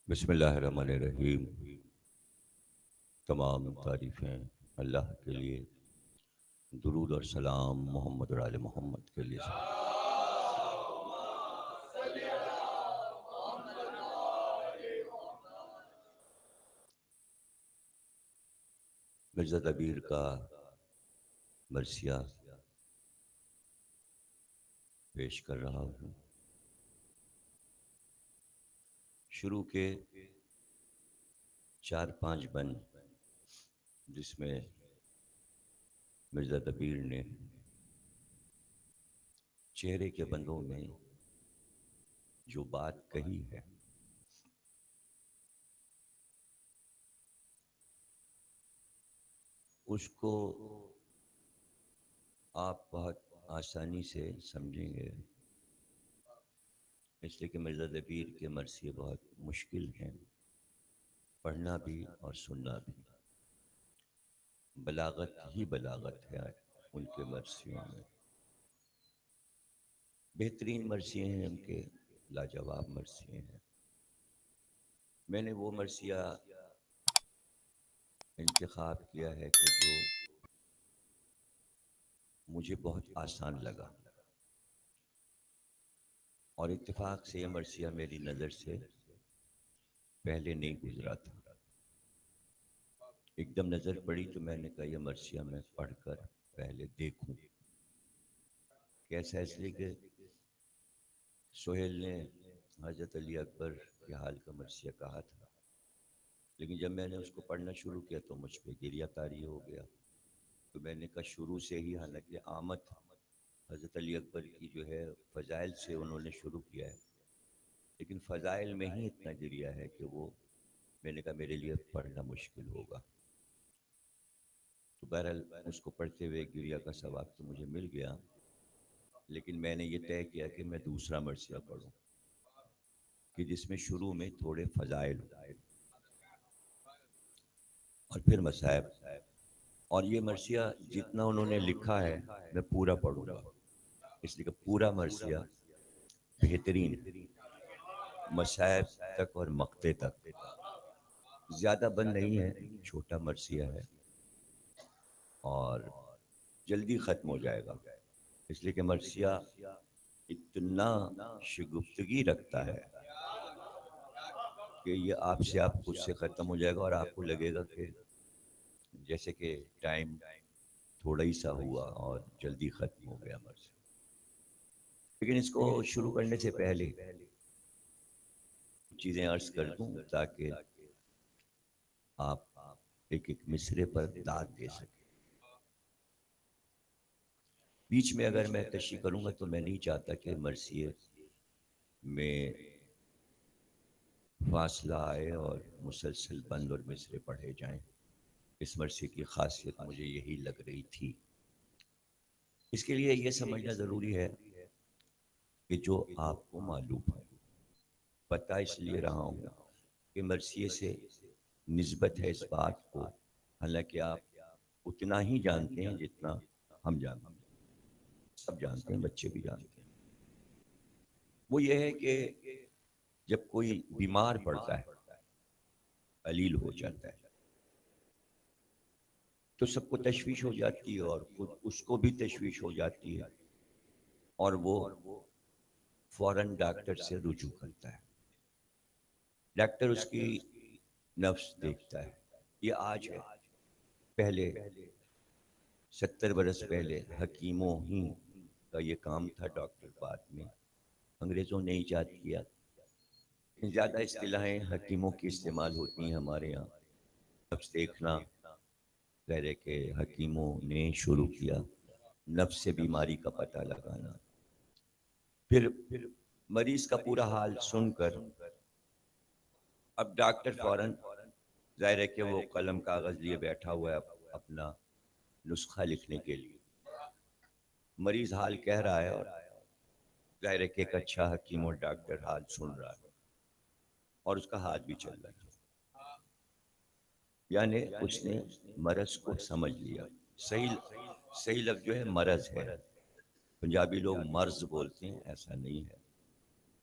बिस्मिल्लाहिर्रहमानिर्रहीम। तमाम तारीफ़ें अल्लाह के लिए, दुरूद और सलाम मोहम्मद और आले मोहम्मद के लिए। मिर्ज़ा दबीर का मरसिया पेश कर रहा हूँ। शुरू के 4-5 बंद जिसमें मिर्ज़ा दबीर ने चेहरे के बंदों में जो बात कही है, उसको आप बहुत आसानी से समझेंगे, इसलिए कि मिर्ज़ा दबीर के मरसिए बहुत मुश्किल हैं, पढ़ना भी और सुनना भी। बलागत ही बलागत है उनके मरसियों में। बेहतरीन मरसिए हैं उनके, लाजवाब मरसिए हैं। मैंने वो मरसिया इंतखाब किया है कि जो मुझे बहुत आसान लगा, और इत्तेफाक से ये मरसिया मेरी नज़र से पहले नहीं गुजरा था। एकदम नज़र पड़ी तो मैंने कहा यह मरसिया मैं पढ़कर पहले देखूं कैसा है, इसलिए कि सोहेल ने हज़रत अली अकबर के हाल का मरसिया कहा था, लेकिन जब मैंने उसको पढ़ना शुरू किया तो मुझ पर गिरिया तारी हो गया। तो मैंने कहा शुरू से ही, हालांकि आमद हज़रत अली अकबर की जो है फ़ज़ाइल से उन्होंने शुरू किया है, लेकिन फ़ज़ाइल में ही इतना गिरिया है कि वो, मैंने कहा मेरे लिए पढ़ना मुश्किल होगा। तो बहरहाल उसको पढ़ते हुए गिरिया का सवाब तो मुझे मिल गया, लेकिन मैंने ये तय किया कि मैं दूसरा मरसिया पढ़ूं कि जिसमें शुरू में थोड़े फ़ज़ाइल और फिर मसाइब। और ये मरसिया जितना उन्होंने लिखा है मैं पूरा पढ़ूंगा, इसलिए कि पूरा मरसिया बेहतरीन है, मसाइब तक और मक्ते तक। ज़्यादा बंद नहीं है, छोटा मरसिया है और जल्दी ख़त्म हो जाएगा, इसलिए कि मरसिया इतना शगुफ्तगी रखता है कि ये आपसे आप खुद से ख़त्म हो जाएगा और आपको लगेगा कि जैसे कि टाइम थोड़ा ही सा हुआ और जल्दी ख़त्म हो गया मरसिया। लेकिन इसको शुरू करने से पहले चीज़ें अर्ज़ कर दूं ताकि आप एक एक मिसरे पर दाद दे सकें। बीच में अगर मैं तशरीह करूंगा तो मैं नहीं चाहता कि मरसिए में फासला आए और मुसलसल बंद और मिसरे पढ़े जाएं। इस मरसिए की खासियत मुझे यही लग रही थी। इसके लिए यह समझना ज़रूरी है कि जो आपको मालूम है, पता इसलिए रहा हूँ कि मरसिए से निस्बत है इस बात को, हालांकि आप उतना ही जानते हैं जितना हम जानते हैं। सब जानते हैं, बच्चे भी जानते हैं। वो ये है कि जब कोई बीमार पड़ता है, अलील हो जाता है, तो सबको तशवीश हो जाती है और खुद उसको भी तशवीश हो जाती है, और वो फौरन डॉक्टर से रुजू करता है। डॉक्टर उसकी नफ्स देखता है। ये आज है, पहले 70 बरस पहले हकीमों ही का ये काम था। डॉक्टर बाद में अंग्रेज़ों ने ईजाद किया। ज़्यादा इस्तिलाहें हकीमों की इस्तेमाल होती हैं हमारे यहाँ। नफ्स देखना, कह के हकीमों ने शुरू किया, नफ्स से बीमारी का पता लगाना। फिर मरीज का पूरा हाल सुनकर अब डॉक्टर फौरन, जाहिर है कि वो कलम कागज लिए बैठा हुआ है अपना नुस्खा लिखने के लिए। मरीज हाल कह रहा है और जाहिर है कि एक अच्छा हकीम और डॉक्टर हाल सुन रहा है और उसका हाथ भी चल रहा है, यानी उसने मरज को समझ लिया। सही सही लफ्ज जो है मरज है। पंजाबी लोग मर्ज बोलते हैं, ऐसा नहीं है,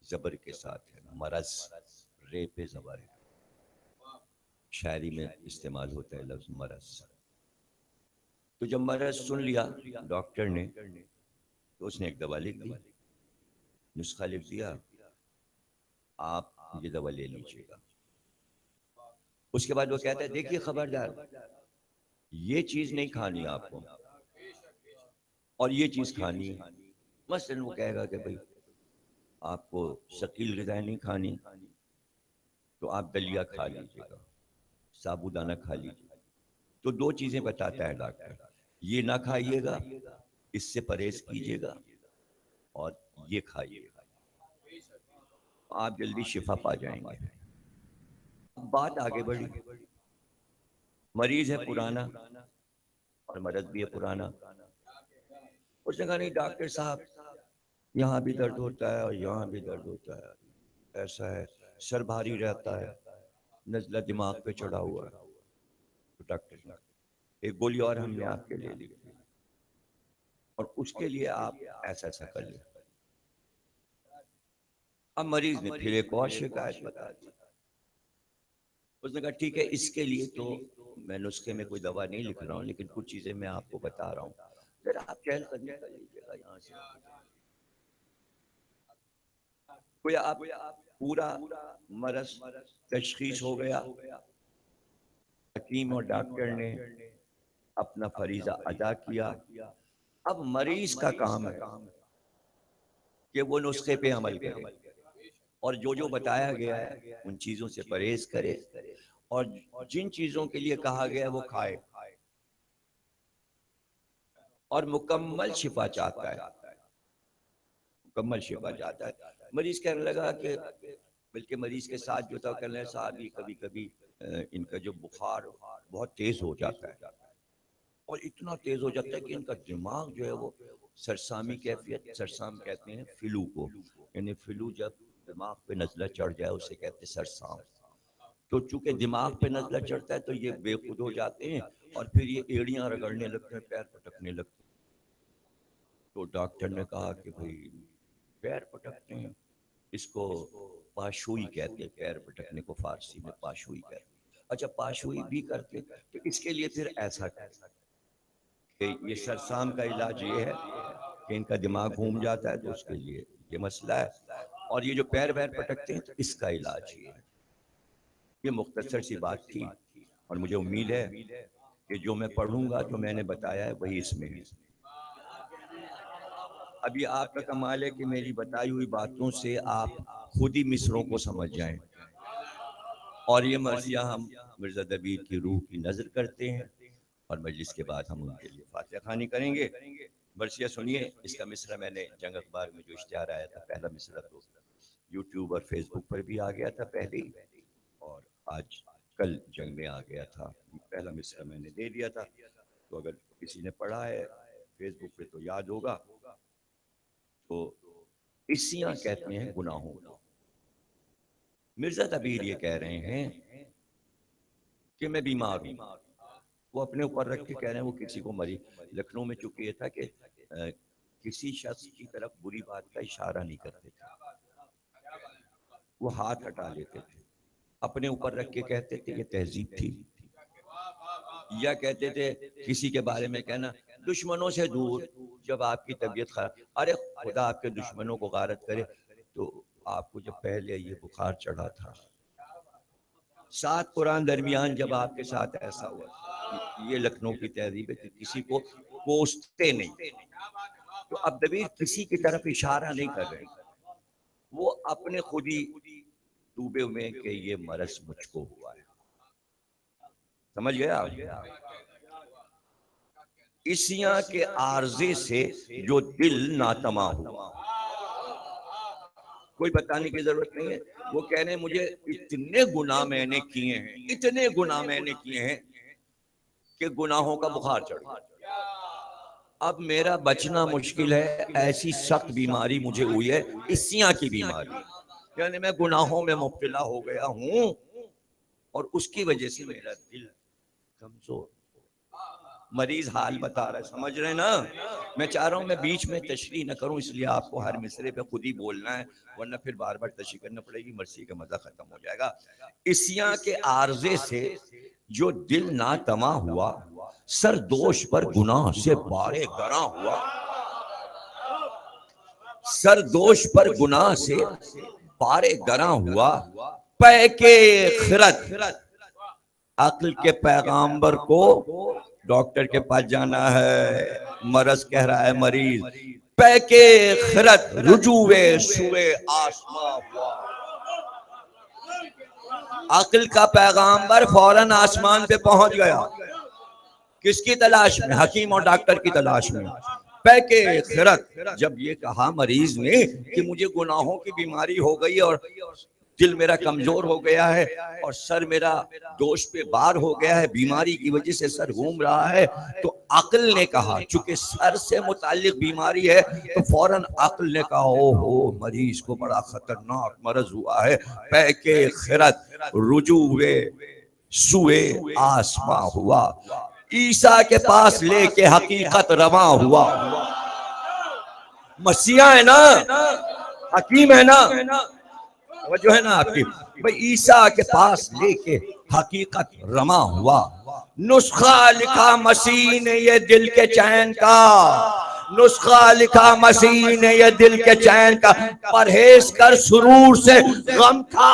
जबर के साथ है, मरज, रे पे जबर है। शायरी में इस्तेमाल होता है लफ्ज मरज। तो जब मरज सुन लिया डॉक्टर ने तो उसने एक दवा लिख दी, नुस्खा लिख दिया, आप ये दवा ले लीजिएगा। उसके बाद वो कहता है देखिए खबरदार, ये चीज नहीं खानी आपको और ये चीज खानी है। मसलन वो कहेगा कि भाई आपको शकील ग़िज़ाएं नहीं खानी तो आप दलिया खा लीजिएगा, साबूदाना खा लीजिएगा। तो दो चीजें बताता है डॉक्टर, ये ना खाइएगा, इससे परहेज कीजिएगा, और ये खाइएगा, आप जल्दी शिफा पा जाएंगे। बात आगे बढ़ी, मरीज है पुराना और मर्ज भी है पुराना। उसने कहा नहीं डॉक्टर साहब, यहाँ भी दर्द होता है और यहाँ भी दर्द होता है, ऐसा है, सर भारी रहता है, नज़ला दिमाग पे चढ़ा हुआ है। तो डॉक्टर साहब एक गोली और हमने आपके लिए ली और उसके लिए आप ऐसा ऐसा कर ले। अब मरीज ने फिर एक और शिकायत बता दी। उसने कहा ठीक है, इसके लिए तो मैं नुस्खे में कोई दवा नहीं लिख रहा हूँ, लेकिन कुछ चीजें मैं आपको बता रहा हूँ, फिर आप चहलकदमी कर लीजिएगा यहाँ से। कोई आप पूरा मरज तशखीस हो गया, हकीम और डॉक्टर ने अपना फरीजा अदा किया। अब मरीज का काम है कि वो नुस्खे पे अमल करे और जो जो बताया गया है उन चीजों से परहेज करे और जिन चीजों के लिए कहा गया है वो खाए और मुकम्मल शिफा चाहता है, मुकम्मल शिफा चाहता है। मरीज कहने लगा कि बल्कि मरीज के साथ जो था कहने लगा साहब ये कभी कभी इनका जो बुखार बहुत तेज हो जाता है और इतना तेज हो जाता है कि इनका दिमाग जो है वो सरसामी कैफियत, सरसाम कहते हैं फ्लू को, यानी फ्लू जब दिमाग पे नजला चढ़ जाए उसे कहते हैं सरसाम। तो चूंकि दिमाग पे नजला चढ़ता है तो ये बेखुद हो जाते हैं और फिर ये एड़ियां रगड़ने लगते हैं, पैर पटकने लगते हैं। तो डॉक्टर ने कहा कि भाई पैर पटकते हैं, इसको पाशुई कहते हैं, पैर पटकने को फारसी में पाशुई कहते हैं। अच्छा पाशुई भी करते हैं, तो इसके लिए फिर ऐसा कि ये सरसाम का इलाज ये है कि इनका दिमाग घूम जाता है तो उसके लिए ये मसला है, और ये जो पैर वैर पटकते हैं तो इसका इलाज ये है। ये मुख्तसर सी बात थी और मुझे उम्मीद है कि जो मैं पढ़ूंगा जो मैंने बताया है वही इसमें है। अभी आपका कमाल है कि मेरी बताई हुई बातों से आप खुद ही मिसरों को समझ जाएं और ये मर्जिया हम मिर्जा दबीर की रूह की नजर करते हैं और मजलिस के बाद हम उनके लिए फातिहा खानी करेंगे। मर्जिया सुनिए, इसका मिसरा मैंने जंग अखबार में जो इश्तिहार आया था पहला मिसरा तो यूट्यूब और फेसबुक पर भी आ गया था पहले ही, और आज कल जंग में आ गया था। पहला मिसरा मैंने दे दिया था, तो अगर किसी ने पढ़ा है फेसबुक पे तो याद होगा। तो इसियां कहते हैं गुनाहों को। मिर्जा तबीर ये कह रहे हैं कि मैं बीमार हूँ, वो अपने ऊपर रख के कह रहे हैं वो किसी को मरी। लखनऊ में चूंकि ये था कि किसी शख्स की तरफ बुरी बात का इशारा नहीं करते थे, वो हाथ हटा लेते थे, अपने ऊपर रख के कहते थे ये तहजीब थी। या कहते थे किसी के बारे में कहना दुश्मनों से दूर, जब आपकी तबीयत खराब, अरे खुदा आपके दुश्मनों को गारत करे, तो आपको जब पहले ये बुखार चढ़ा था 7 कुरान दरमियान जब आपके साथ ऐसा हुआ, ये लखनऊ की तहजीब है कि किसी को कोसते नहीं। तो अब दबीर किसी की तरफ इशारा नहीं कर रहे, वो अपने खुद ही डूबे हुए कि ये मरज मुझको हुआ है। समझ गया? इसियां के आर्जे से जो दिल नातमा हुआ, कोई बताने की जरूरत नहीं है। वो कह रहे हैं मुझे इतने गुनाह मैंने किए हैं, इतने गुनाह मैंने किए हैं कि गुनाहों का बुखार चढ़ गया। अब मेरा बचना मुश्किल है, ऐसी सख्त बीमारी मुझे हुई है, इसियां की बीमारी, यानी मैं गुनाहों में मुब्तला हो गया हूं और उसकी वजह से मेरा दिल कमजोर। मरीज हाल बता रहा है, समझ रहे ना? मैं चाह रहा हूं मैं बीच में तशरीह न करूं, इसलिए आपको हर मिसरे पे खुद ही बोलना है, वरना फिर बार बार तशरीह करना पड़ेगी, मर्सी का मजा खत्म हो जाएगा। इसिया के आर्जे से जो दिल ना तमा हुआ, सर दोष पर गुनाह से बारे गरा हुआ। सर दोष पर गुनाह से बारे गरा हुआ। पै के खिरत, अक्ल के पैगाम्बर को डॉक्टर के पास जाना है, मरज कह रहा है मरीज। पै के खिरत रुजुए सुए आसमा हुआ। अक्ल का पैगाम्बर फौरन आसमान पे पहुंच गया। किसकी तलाश में? हकीम और डॉक्टर की तलाश में। पै के खिरत, जब ये कहा मरीज ने कि मुझे गुनाहों की बीमारी हो गई और दिल मेरा कमजोर हो गया है और सर मेरा दोष पे बार हो गया है, बीमारी की वजह से सर घूम रहा है, तो अक्ल ने कहा, चूंकि सर से मुतालिक बीमारी है तो फौरन अक्ल ने कहा, ओहो मरीज को बड़ा खतरनाक मरज हुआ है। पै के खिरत रुजुए सुए आसमा हुआ। ईसा के पास लेके हकीकत रवा हुआ। मसीहा है ना, हकीम है ना, जो है ना आपकी भाई, ईसा के पास लेके हकीकत रमा हुआ। नुस्खा लिखा मसीह ने ये दिल के चैन का, नुस्खा लिखा मसीह ने ये दिल के चैन का, परहेज कर सुरूर से गम खा।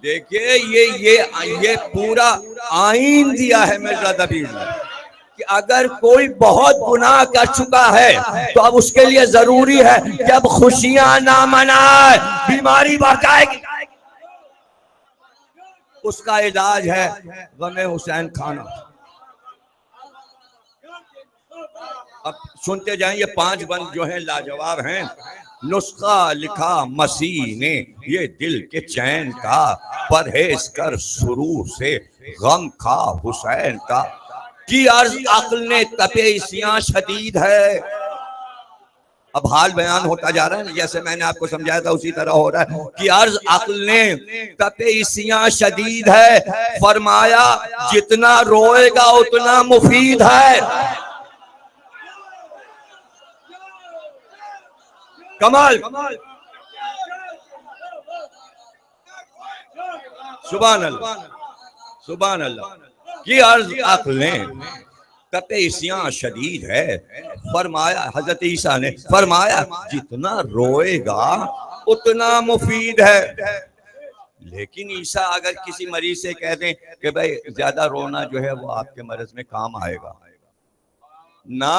देखिए ये पूरा आईन दिया है मिर्जा दबीर ने कि अगर कोई बहुत गुनाह कर चुका है तो अब उसके लिए जरूरी है कि अब खुशियां ना मनाए, बीमारी बढ़ जाएगी। उसका इलाज है गमे हुसैन खाना। अब सुनते जाएं, ये 5 बंद जो हैं लाजवाब हैं। नुस्खा लिखा मसीह ने ये दिल के चैन का, परहेज कर सुरूर से गम खा हुसैन का। की अर्ज अक्ल ने तपे इसियां शदीद है। अब हाल बयान होता जा रहा है, जैसे मैंने आपको समझाया था उसी तरह हो रहा है कि अर्ज अक्ल ने तपे इसियां शदीद है, फरमाया जितना रोएगा उतना मुफीद है। कमाल, सुभान अल्लाह, सुभान अल्लाह। की अर्ज अक्ल ने तपे इसियां शदीद है, फरमाया, हजरत ईसा ने फरमाया जितना रोएगा उतना मुफीद है। लेकिन ईसा अगर किसी मरीज से कह दें कि भाई ज्यादा रोना जो है वो आपके मर्ज में काम आएगा ना,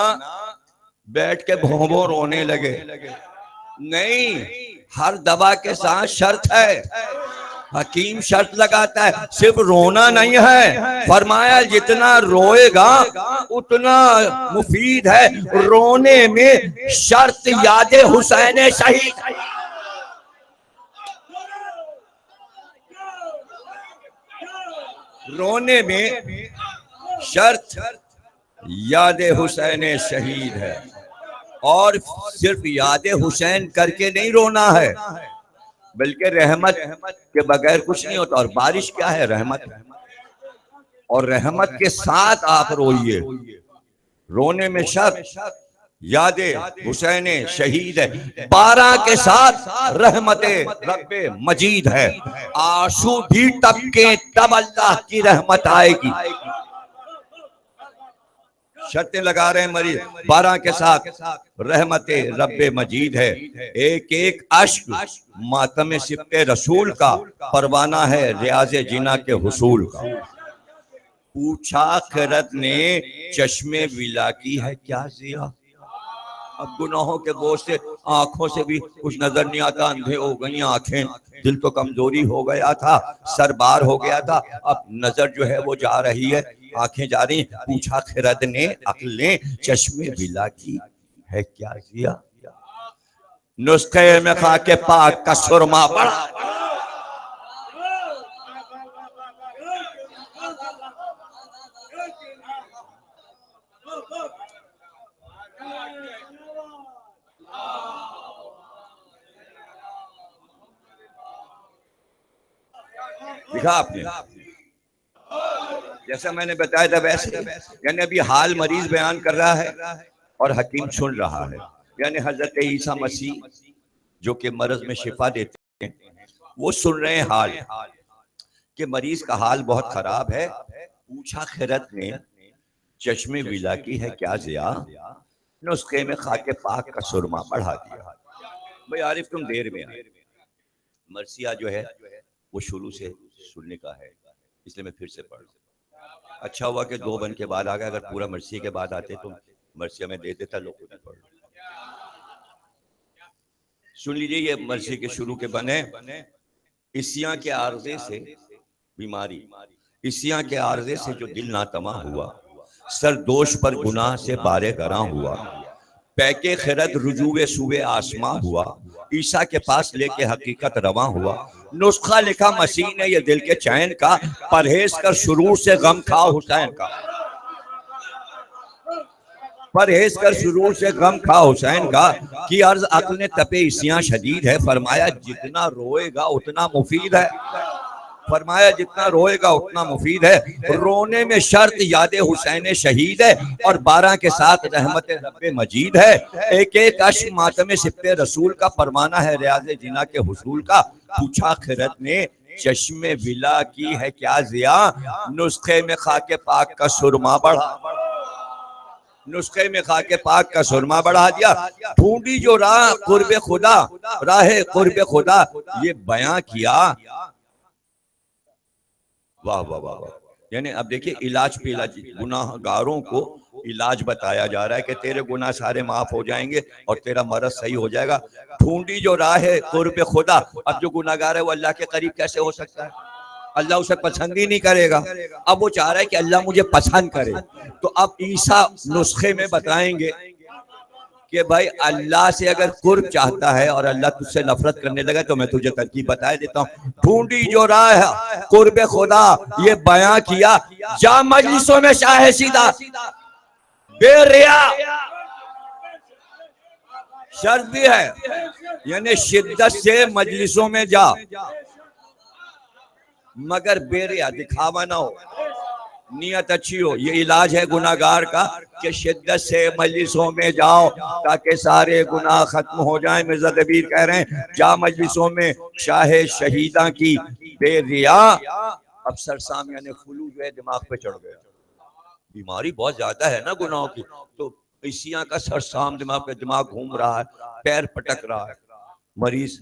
बैठ के भोंभो रोने लगे, नहीं, हर दवा के साथ शर्त है। हकीम शर्त लगाता है, सिर्फ रोना नहीं है। फरमाया जितना रोएगा उतना मुफीद है। रोने में शर्त यादे हुसैन शहीद। रोने में शर्त यादे हुसैन शहीद है। और सिर्फ याद हुसैन करके नहीं रोना है, बल्कि रहमत के बगैर कुछ नहीं होता। और बारिश क्या है? रहमत है। और रहमत के साथ आप रोइए। रोने में शर्त यादे हुसैन शहीद है, 12 के साथ रहमते रब्बे मजीद है। आंसू भी टपके तब अल्लाह की रहमत आएगी। शर्तें लगा रहे हैं मरीज, 12 के साथ रहमते रब्बे मजीद है। एक एक अश्क मातम सिब्ते रसूल का, परवाना है रियाज़े जिना के हुसूल का। पूछा खिरत ने चश्मे विला की है क्या जिया। अब गुनाहों के बोझ से आंखों से भी कुछ नजर नहीं आता, अंधे हो गई आंखें, दिल तो कमजोरी हो गया था, सर बार हो गया था, अब नजर जो है वो जा रही है, आंखें जा रही। पूछा खिरत ने अक्ल ने चश्मे बिला की है क्या जिया। नुस्खे में खा के पाक का सुरमा पड़ा। देखा आपने, जैसा मैंने बताया था वैसे, यानी अभी हाल मरीज बयान कर रहा है और हकीम सुन रहा है। यानी हजरत ईसा मसीह जो कि मर्ज में शिफा देते हैं, वो सुन रहे हैं हाल कि मरीज का हाल बहुत खराब है। पूछा खिरत ने चश्मे विला की है क्या जिया, नुस्खे में खाके पाक का सुरमा बढ़ा दिया। भाई आरिफ तुम देर में आए, मरसिया जो है वो शुरू से सुनने का है, इसलिए मैं फिर से पढ़ रहा हूँ। अच्छा हुआ कि 2 बन के बाद आ गया, अगर पूरा मरसिया के बाद आते तो मरसिया में दे देता, लोग खुद ही पढ़ लो। सुन लीजिए, ये मरसिया के शुरू के बने। इसिया के आर्जे से बीमारी, इसिया के आर्जे से जो दिल नातमा हुआ, सर दोष पर गुनाह से बारे गरा हुआ, पैके खिरत रुजुए सुबे आसमां हुआ, ईसा के पास लेके हकीकत रवा हुआ। नुस्खा लिखा मसीह ने ये दिल के चैन का, परहेज कर शुरू से गम खा हुसैन का, परहेज कर शुरू से गम खा हुसैन का। कि अर्ज अक्ल ने तपे इसियां शदीद है, फरमाया जितना रोएगा उतना मुफीद है, फरमाया जितना रोएगा उतना मुफीद है। रोने में शर्त याद हुसैन शहीद है, और 12 के साथ रहमत रब्बे मजीद है। एक एक अश्क मातम सिप्ते रसूल का, परमाना है रियाज जिना के हुसूल का। पूछा खिरत ने चश्मे विला की है क्या जिया, नुस्खे में खाके पाक का सुरमा बढ़ा, नुस्खे में खाके पाक का सुरमा बढ़ा दिया। ढूंढी जो राह कुर्बे खुदा, राह कुर्बे खुदा, ये बयां किया। वाह वाह वाह वाह। यानी अब देखिए इलाज पे इलाज, गुनाहगारों को इलाज बताया जा रहा है कि तेरे गुनाह सारे माफ हो जाएंगे और तेरा मरज सही हो जाएगा। ढूंढी जो राह है कुर्ब खुदा, अब जो गुनाहगार है वो अल्लाह के करीब कैसे हो सकता है, अल्लाह उसे पसंद ही नहीं करेगा। अब वो चाह रहा है कि अल्लाह मुझे पसंद करे, तो अब ईसा नुस्खे में बताएंगे कि भाई अल्लाह से अगर कुर्ब चाहता है और अल्लाह तुझसे नफरत करने लगा तो मैं तुझे तरकीब बता देता हूँ। ढूंढी जो राह कुर्ब खुदा, ये बयां किया। जा मजलिसों में शाह सीधा बेरिया, शर्त भी है, यानी शिद्दत से मजलिसों में जा, मगर बेरिया, दिखावा ना हो, नियत अच्छी हो। ये इलाज है गुनाहगार का कि शिद्दत से मजलिसों में जाओ ताकि सारे गुनाह खत्म हो जाएं। मिर्जा दबीर कह रहे हैं जा मजलिसों में शाह शहीदा की बेरिया। अब सरसाम यानी खुलू जो है दिमाग पे चढ़ गया, बीमारी बहुत ज्यादा है ना गुनाहों की, तो इसिया का सरसाम दिमाग पे, दिमाग घूम रहा है, पैर पटक रहा है मरीज।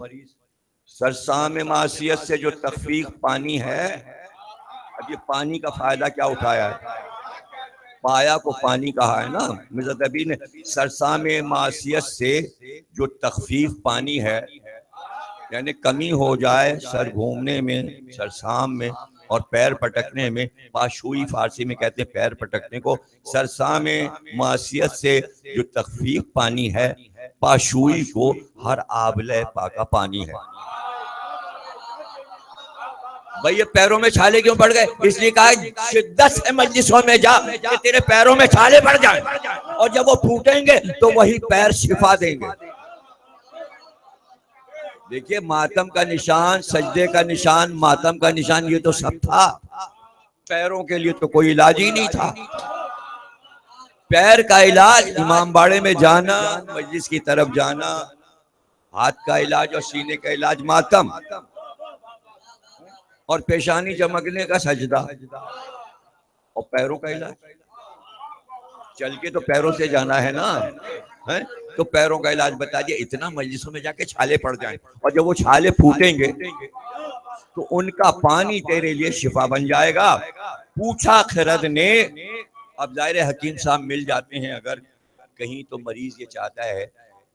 सरसाम मासियत से जो तखफीफ पानी है, अब ये पानी का फायदा क्या उठाया है, पाया को पानी कहा है ना मिर्जा दबी ने। सरसाम मासियत से जो तखफीफ पानी है, यानी कमी हो जाए सर घूमने में, सरसाम में और पैर पटकने में, पाशुई फारसी में कहते हैं पैर पटकने को। सरसाम मासियत से जो तखफीफ पानी है, पाशुई को हर आबले पाका पानी है। भाई ये पैरों में छाले क्यों पड़ गए, इसलिए कहा शिद्दत से मजलिसों में जा कि तेरे पैरों में छाले पड़ जाए, और जब वो फूटेंगे तो वही पैर शिफा देंगे। देखिए मातम का निशान, सजदे का निशान, मातम का निशान, ये तो सब था। पैरों के लिए तो कोई इलाज ही नहीं था। पैर का इलाज इमाम बाड़े में जाना, मजलिस की तरफ जाना, हाथ का इलाज और सीने का इलाज मातम, और पेशानी चमकने का सजदा, और पैरों का इलाज चल के तो पैरों से जाना है ना, है तो पैरों का इलाज बता दिया। इतना मजलिसों में जाके छाले पड़ जाएं, और जब वो छाले फूटेंगे तो उनका पानी तेरे लिए शिफा बन जाएगा। पूछा खिरद ने, अब जाहिर हकीम साहब मिल जाते हैं अगर कहीं, तो मरीज ये चाहता है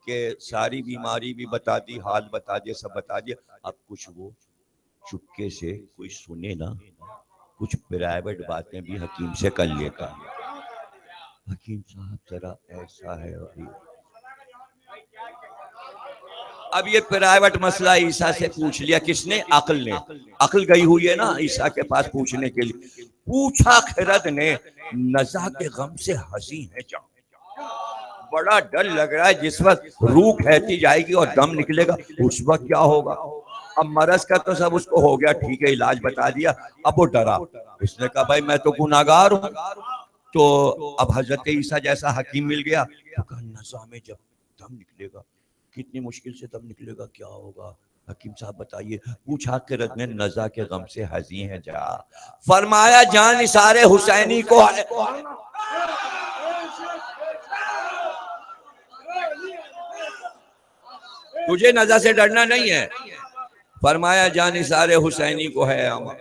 कि सारी बीमारी भी बता दी, हाल बता दिया, सब बता दिया, अब कुछ वो चुपके से कोई सुने ना, कुछ प्राइवेट बातें भी हकीम से कर लेता। हकीम साहब जरा ऐसा है अभी, अब ये प्राइवेट मसला ईसा से पूछ लिया, किसने, अक्ल ने। अक्ल गई हुई है ना ईसा के पास पूछने के लिए। पूछा खिरद ने, नज़ा के गम से हंसी है जान, बड़ा डर लग रहा है, जिस वक्त रूह कहती जाएगी और दम निकलेगा उस वक्त क्या होगा। अब मरज का तो सब उसको हो गया, ठीक है, इलाज बता दिया। अब वो डरा, उसने कहा भाई मैं तो गुनाहगार हूँ। तो अब हजरत ईसा जैसा हकीम मिल गया, तो कहा नज़ा में जब दम निकलेगा, कितनी मुश्किल से दम निकलेगा, क्या होगा हकीम साहब बताइए। पूछा कि रत में नज़ा के गम से हजी है जा। फरमाया जान इसारे हुसैनी को है, तुझे नज़ा से डरना नहीं है। फरमाया जान इसारे हुसैनी को है अमा,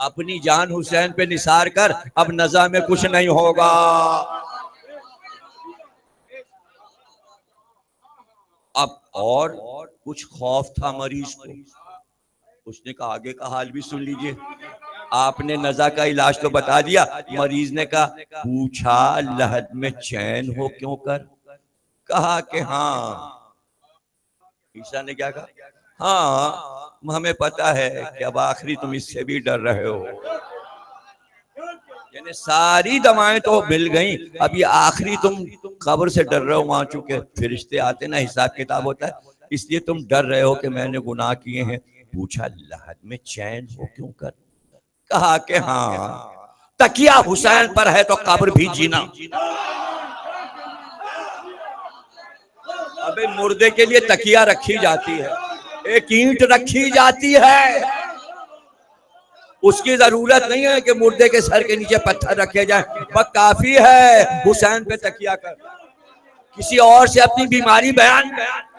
अपनी जान हुसैन पे निसार कर, अब नज़ा में कुछ नहीं होगा। अब और कुछ खौफ था मरीज को, उसने कहा आगे का हाल भी सुन लीजिए। आपने नज़ा का इलाज तो बता दिया, मरीज ने कहा पूछा लहद में चैन हो क्यों कर, कहा कि हाँ। ईसा ने क्या कहा, हाँ हमें पता है कि अब आखिरी तुम इससे भी डर रहे हो। यानी सारी दवाएं तो मिल गई, अब ये आखिरी तुम कब्र से डर रहे हो, वहां चूंकि फिरिश्ते आते ना, हिसाब किताब होता है, इसलिए तुम डर रहे हो कि मैंने गुनाह किए हैं। पूछा लहद में चैन हो क्यों कर, कहा कि हाँ तकिया हुसैन पर है तो कब्र भी जीना। अबे मुर्दे के लिए तकिया रखी जाती है, एक ईंट रखी जाती है, उसकी जरूरत नहीं है कि मुर्दे के सर के नीचे पत्थर रखे जाए, बस काफी है हुसैन पे तकिया कर। किसी और से अपनी बीमारी बयान कर,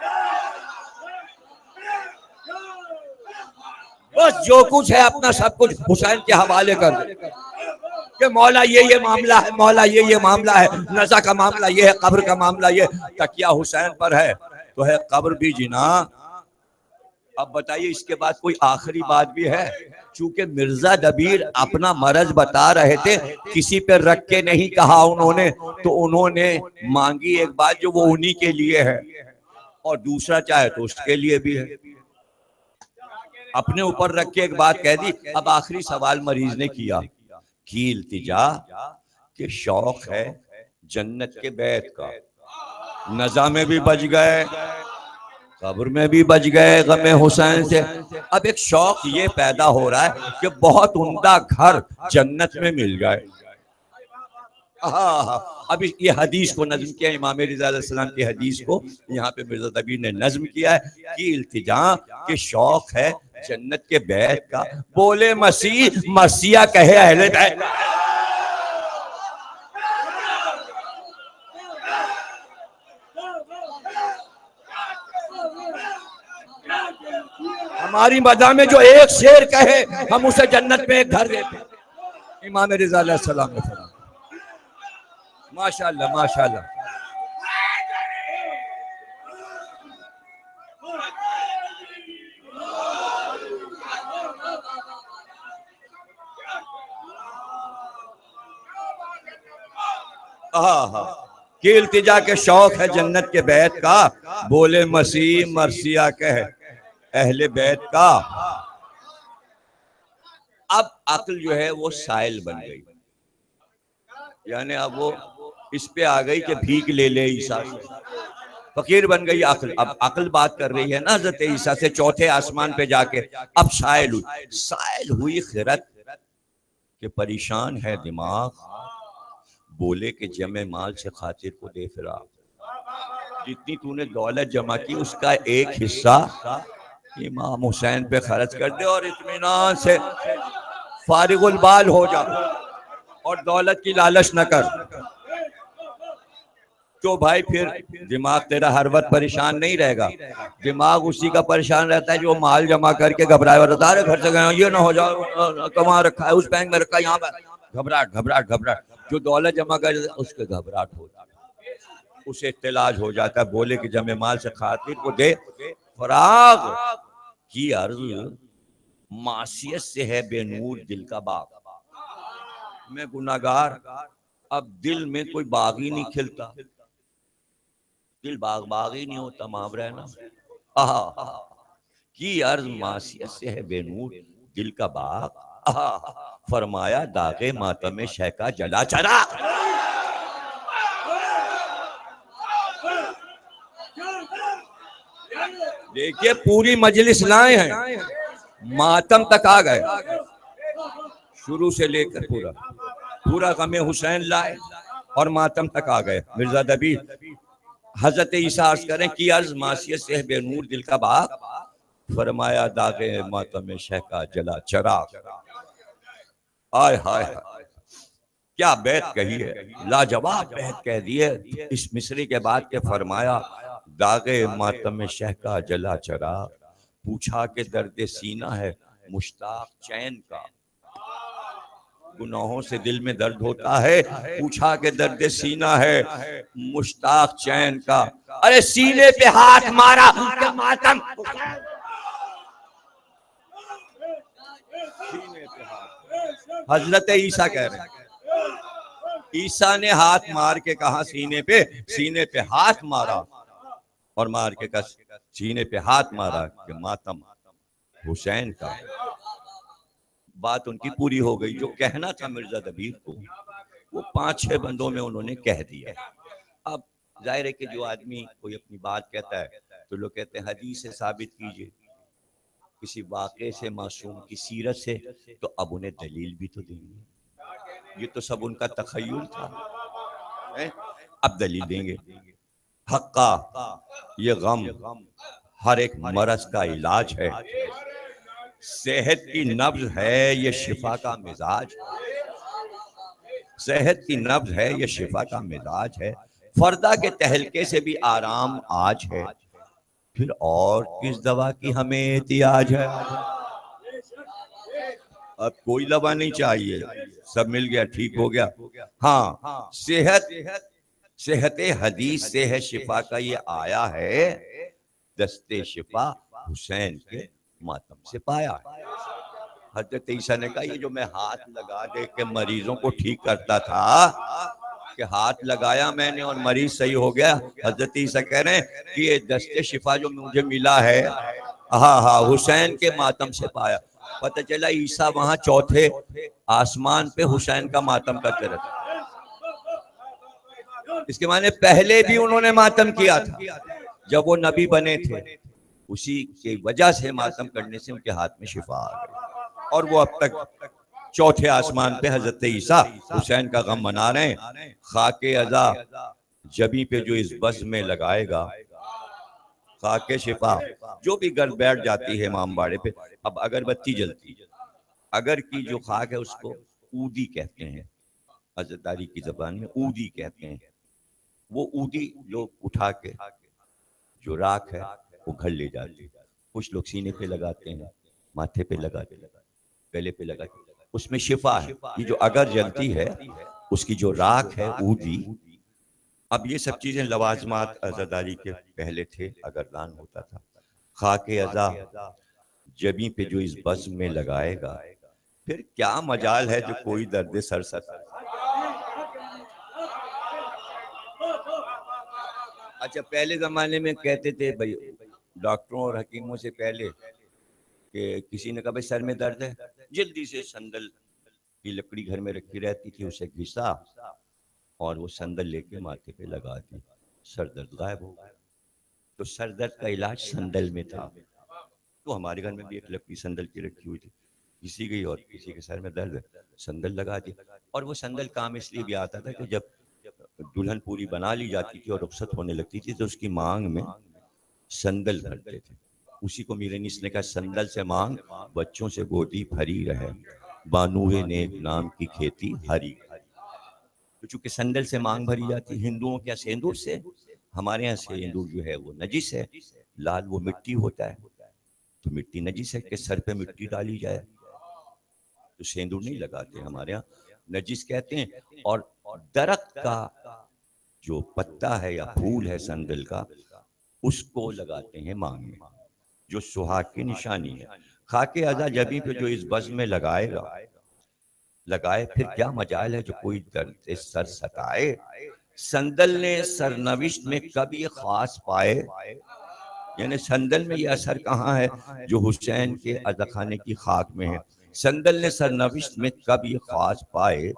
बस जो कुछ है अपना सब कुछ हुसैन के हवाले कर दे कि मौला ये मामला है, मौला ये मामला है, नज़ा का मामला ये है, कब्र का मामला ये। तकिया हुसैन पर है तो है कब्र भी जीना। अब बताइए इसके बाद कोई आखिरी बात भी है? चूंकि मिर्जा दबीर अपना मरज बता रहे थे, किसी पे रख के नहीं कहा उन्होंने, तो उन्होंने मांगी एक बात जो वो उन्हीं के लिए है, और दूसरा चाहे तो उसके लिए भी है। अपने ऊपर रख के एक बात कह दी। अब आखिरी सवाल मरीज ने किया कि इल्तिजा के शौक है जन्नत के बैत का, नज़ा में भी बच गए, कब्र में भी बच गए गमे हुसैन से। अब एक शौक ये पैदा हो रहा है कि बहुत उम्दा घर जन्नत में मिल जाए। अब ये हदीस को नज्म किया इमाम रिज़ा अलैहिस्सलाम की हदीस को यहाँ पे मिर्जा दबीर ने नज्म किया है कि इल्तिजा के शौक है जन्नत के बैत का, बोले मसीह मसीहा कहे अहले बैत। हमारी मदा में जो एक शेर कहे हम उसे जन्नत में एक घर देते। इमाम रिज़ा अलैहिस्सलाम ने फरमाया, माशाअल्लाह माशाअल्लाह। कि इल्तिजा के शौक है जन्नत के बैत का, बोले मसीह मरसिया कह अहले बैत का। अब अक्ल जो है वो साइल बन गई, यानी अब वो इस पे आ गई कि भीख ले ले ईसा से, फकीर बन गई अक्ल। अब अक्ल बात कर रही है ना हज़रत ईसा से चौथे आसमान पे जाके। अब साइल हुई खिरत के परेशान है दिमाग, बोले कि जमे माल से खातिर को दे फिरा, जितनी तूने दौलत जमा की उसका एक हिस्सा इमाम हुसैन पे खर्च कर दे और इत्मीनान से फारिगुल बाल हो जा और दौलत की लालच न कर। तो भाई फिर दिमाग तेरा हर वक्त परेशान नहीं रहेगा, दिमाग उसी का परेशान रहता है जो माल जमा करके घबराए और बता रहे घर से गए ये ना हो जाओ, कमा रखा है उस बैंक में रखा है, यहाँ पर घबराहट घबराहट घबराहट। जो दौलत जमा कर उसके घबराहट हो जाता है, उसे इत्तेलाज हो जाता है। बोले कि जमे माल से खातिर को दे फराग की अर्ज, मासियत से है बेनूर दिल का बाग। मैं गुनाहगार, अब दिल में कोई बाग ही नहीं खिलता, दिल बाग ही नहीं होता, माम रहना की अर्ज मासियत से है बेनूर दिल का बाग। फरमाया दागे मातम शह का जला चरा। देखिए पूरी मजलिस लाए हैं, मातम तक आ गए, शुरू से लेकर पूरा पूरा गमे हुसैन लाए और मातम तक आ गए। मिर्जा दबी हजरत ईसा अर्ज करें कि अर्ज मासियत से बेनूर दिल का बाग, फरमाया दागे मातम शह का जला चराग। आय हाय हाय, क्या बैत कही है, लाजवाब बैत कह दी है। इस मिसरे के बाद के फरमाया दागे मातम शह का जला चराग, पूछा के दर्द सीना है मुश्ताक चैन का। गुनाहों से दिल में दर्द होता है, पूछा के दर्द सीना है मुश्ताक चैन का। अरे सीने पे हाथ मारा क्या मातम, सीने पे हाथ। हजरत ईसा कह रहे हैं, ईसा ने हाथ मार के कहा सीने पे हाथ मारा और मार के कहा सीने पे हाथ मारा कि मातम हुसैन का। बात उनकी पूरी हो गई, जो कहना था मिर्जा दबीर को वो 5-6 बंदों में उन्होंने कह दिया। अब जाहिर है कि जो आदमी कोई अपनी बात कहता है तो लोग कहते हैं हदीस से साबित कीजिए, किसी वाक़े से, मासूम की सीरत से, तो अब उन्हें दलील भी तो देंगे। ये तो सब उनका तखय्युल था, अब दलील देंगे। हक्का ये गम हर एक मरज का इलाज है, सेहत की नब्ज है ये शिफा का मिजाज, सेहत की नब्ज है ये शिफा का मिजाज है, फर्दा के तहलके से भी आराम आज है, फिर और किस दवा की हमें एहतियाज है। अब कोई दवा नहीं चाहिए, सब मिल गया, ठीक हो गया। हाँ, सेहत सेहत हदीस से है शिफा का ये आया है, दस्ते शिफा हुसैन के मातम से पाया है। हजरत ईसा ने कहा ये जो मैं हाथ लगा दे के मरीजों को ठीक करता था, कि हाथ लगाया मैंने और मरीज सही हो गया। हजरत ईसा कह रहे हैं कि ये दस्ते शिफा जो मुझे मिला है, हाँ हाँ, हुसैन के मातम से पाया। पता चला ईसा वहां चौथे आसमान पे हुसैन का मातम करते रहते। इसके माने पहले भी उन्होंने मातम किया था जब वो नबी बने थे, उसी की वजह से मातम करने से उनके हाथ में शिफा आ गई और वो अब तक चौथे आसमान पे हजरत ईसा हुसैन का गम मना रहे हैं। खाके अज़ा जबी पे जो इस बज़्म में लगाएगा, खाके शिफा जो भी घर बैठ जाती है इमाम बाड़े पे। अब अगरबत्ती जलती, अगर की जो खाक है उसको ऊदी कहते हैं, अज़दारी की जबान में ऊदी कहते हैं। वो ऊदी लोग उठा के जो राख है वो घर ले जाते, कुछ लोग सीने पे लगाते हैं, माथे पे लगाते, गले पे लगाते, उसमें शिफा है। ये जो अगर जलती है उसकी जो राख है ऊदी। अब ये सब चीजें लवाजमात अज़ादारी के पहले थे, अगरदान होता था। खाके अज़ा जबी पे जो इस बज़्म में लगाएगा, फिर क्या मजाल है जो कोई दर्द सर सता। अच्छा, पहले जमाने में कहते थे भाई डॉक्टरों और हकीमों से पहले कि किसी ने कहा भाई सर में दर्द है, जल्दी से संदल की लकड़ी घर में रखी रहती थी, उसे घिसा और वो संदल लेके माथे पे लगा दी, सर दर्द गायब हो गया। तो सर दर्द का इलाज संदल में था। तो हमारे घर में भी एक लकड़ी संदल की रखी हुई थी, किसी की और किसी के सर में दर्द है, संदल लगा दी। और वो संदल काम इसलिए भी आता था कि जब दुल्हन पूरी बना ली जाती थी और रुखसत होने लगती थी तो उसकी मांग में संदल भरते थे। उसी को मीरे ने कहा संदल से मांग बच्चों से गोदी भरी रहे, बानूए नेक नाम की खेती हरी। तो चूंकि संदल से मांग भरी जाती, हिंदुओं के सेंदूर से, हमारे यहाँ सेंदूर जो है वो नजिस है, लाल वो मिट्टी होता है, तो मिट्टी नजिस है कि सर पे मिट्टी डाली जाए तो सेंदूर नहीं लगाते हमारे यहाँ, नजिस कहते हैं। और दरख्त का जो पत्ता है या फूल है संदल का, उसको लगाते हैं मांग में, जो सुहाग की निशानी है। खाके अज़ा जबी पे जो इस बज़्म में लगाएगा, लगाए फिर क्या मजाल है जो कोई दर्द सर सताए। संदल ने सरनविश्त में कभी खास पाए, यानी संदल में ये असर कहाँ है जो हुसैन के अज़ाखाने की खाक में है। संदल ने सरनविश्त में कभी खास पाए,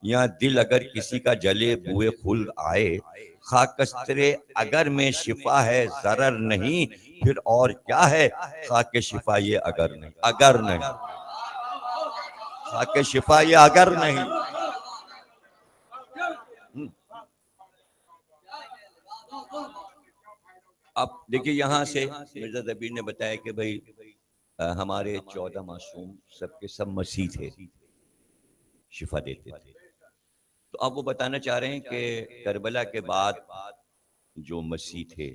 या दिल अगर किसी का जले बुए खुल आए, खाकस्तरे अगर में शिफा है जरर नहीं, फिर और क्या है, खाके शिफा ये अगर नहीं, अगर नहीं, खाके शिफा ये अगर नहीं। अब देखिए यहाँ से मिर्जा दबीर ने बताया कि भाई हमारे 14 मासूम सबके सब मसीह थे, शिफा देते थे। तो अब वो बताना चाह रहे हैं कि करबला के बाद जो मसीह थे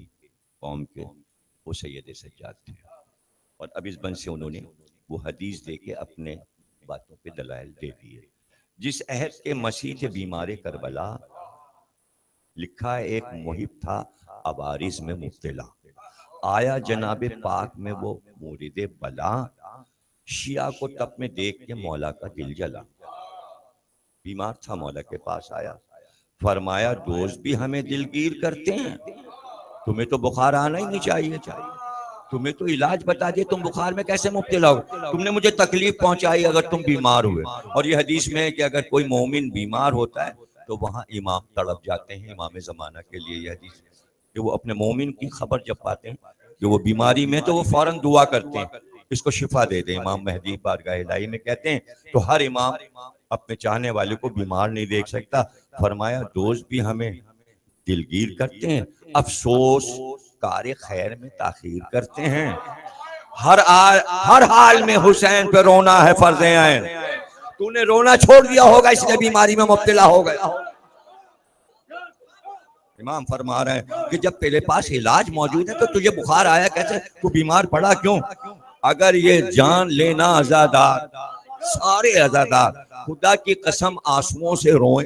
कौम के, वो सैयद सज्जाद थे। और अब इस बंद से उन्होंने वो हदीस दे के अपने बातों पे दलाइल दे दिए। जिस अहद के मसीह थे बीमार करबला, लिखा है एक मुहिब था अवारिस में मुब्तला, आया जनाबे पाक में वो मुरीदे बला, शिया को तब में देख के मौला का दिल जला। बीमार था, मौला के पास आया, फरमाया दोस्त भी हमें दिलगीर करते हैं, तुम्हें तो बुखार आना ही नहीं चाहिए, तुम्हें तो इलाज बता दिए, तुम बुखार में कैसे मुब्तला हो, तुमने मुझे तकलीफ पहुंचाई अगर तुम बीमार हुए। और ये हदीस में है कि अगर कोई मोमिन बीमार होता है तो वहां इमाम तड़प जाते हैं, इमाम जमाना के लिए। यह हदीस कि वो अपने मोमिन की खबर जब पाते हैं कि वो बीमारी में, तो वो फौरन दुआ करते हैं इसको शिफा दे दे। इमाम मेहदी बारगाह इलाही में कहते हैं, तो हर इमाम अपने चाहने वाले को बीमार नहीं देख सकता। फरमाया दोस्त भी हमें दिलगीर करते हैं, अफसोस कार्य खैर में ताखीर करते हैं, हर हाल में हुसैन पे रोना है फर्ज ऐन। तूने रोना छोड़ दिया होगा इसलिए बीमारी में मुब्तला हो गया। इमाम फरमा रहे हैं कि जब तेरे पास इलाज मौजूद है तो तुझे बुखार आया कैसे, तू बीमार पड़ा क्यों? अगर ये जान लेना आजादार, सारे आजादार खुदा की कसम आंसुओं से रोए,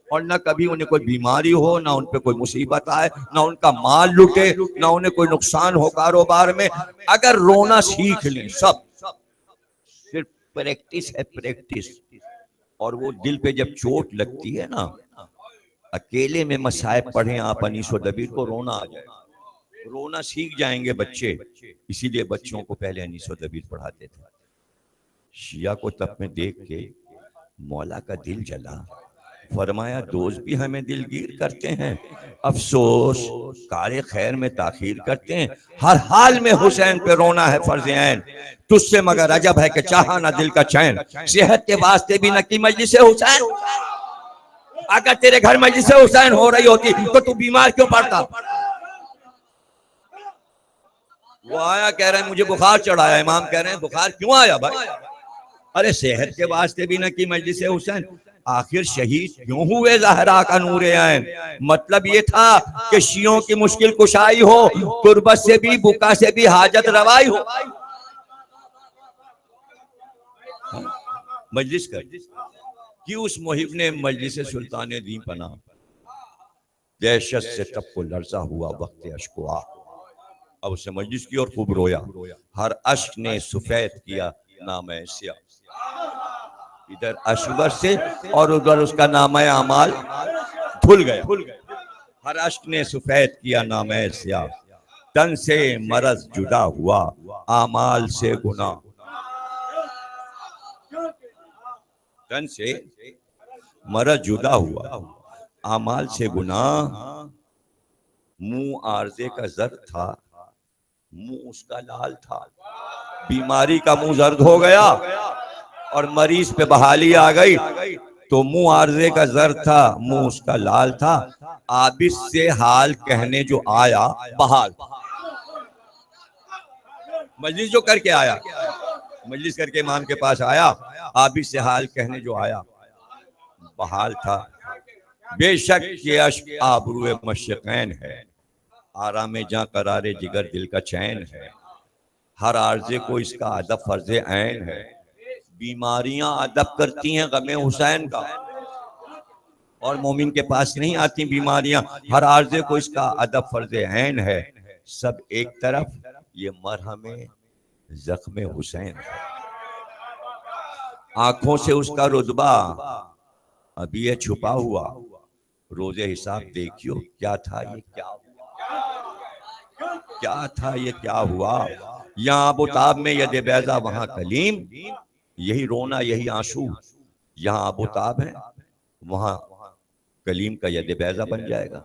और न कभी उन्हें कोई बीमारी हो, ना उन पे कोई मुसीबत आए, ना उनका माल लुटे, ना उन्हें कोई नुकसान हो कारोबार में, अगर रोना सीख लें सब, सिर्फ प्रैक्टिस है प्रैक्टिस। और वो दिल पे जब चोट लगती है ना, अकेले में मसाइब पढ़े आप अनीस व दबीर को, रोना आ जाए, रोना सीख जाएंगे बच्चे। इसीलिए बच्चों को पहले अनीस व दबीर पढ़ाते थे। शिया को तब में देख के मौला का दिल जला, फरमाया दोस्त भी हमें दिलगीर करते हैं, अफसोस कार्य खैर में ताखीर करते हैं, हर हाल में हुसैन पे रोना है फर्ज ऐन। तुझसे मगर अजब है कि चाहा ना दिल का चैन, सेहत के वास्ते भी न की मजलिस हुसैन। अगर तेरे घर मजलिस हुसैन हो रही होती तो तू बीमार क्यों पड़ता? वो आया कह रहे हैं मुझे बुखार चढ़ाया, इमाम कह रहे हैं बुखार क्यों आया भाई? अरे सेहत के वास्ते भी न की मजलिस हुसैन, आखिर शहीद क्यों हुए ज़हरा का नूरे ऐन? मतलब ये था कि शियों की मुश्किल कुशाई हो, तुरबत से भी बुका से भी हाजत रवाई हो। मजलिस कर कि उस मुहिब ने मजलिस सुल्तान दी पना, दहशत से तब को लर्जा हुआ वक्त अश्कुआ। अब उसने मजलिस की और खूब रोया, हर अश्क ने सफेद किया नाम सिया, इधर अशवर से और उधर उसका नाम अमाल धुल गया। हर अश्क ने सफेद किया नाम सिया, तन से मरज जुदा हुआ आमाल से गुना, तन से मरज जुदा हुआ आमाल से गुना। मुंह आरजे का जर्द था, मुंह उसका लाल था, बीमारी का मुंह जर्द हो गया और मरीज पे बहाली आ गई। तो मुंह आरजे का जर्द था, मुंह उसका लाल था, आबिस से हाल कहने जो आया बहाल। मजलिस जो करके आया, मजलिस करके इमाम के पास आया, आबिस से हाल कहने जो आया बहाल था। बेशक ये अश्क आबरूए मशक़ैन है, आराम जहाँ करारे जिगर दिल का चैन है, हर आर्जे को इसका अदब फर्ज ऐन है। बीमारियां अदब करती हैं गमे हुसैन का, और मोमिन के पास नहीं आती बीमारियां, हर आर्जे को इसका अदब फर्ज ऐन है। सब एक तरफ ये मरहमे जख्मे हुसैन है, आंखों से उसका रुतबा अभी है छुपा हुआ, रोजे हिसाब देखियो क्या था ये क्या हुआ, क्या था ये क्या हुआ। यहाँ अबू ताब में यदे बैजा वहां कलीम, यही रोना यही आंसू, यहाँ अबू ताब है वहां कलीम का यदे बैजा बन जाएगा।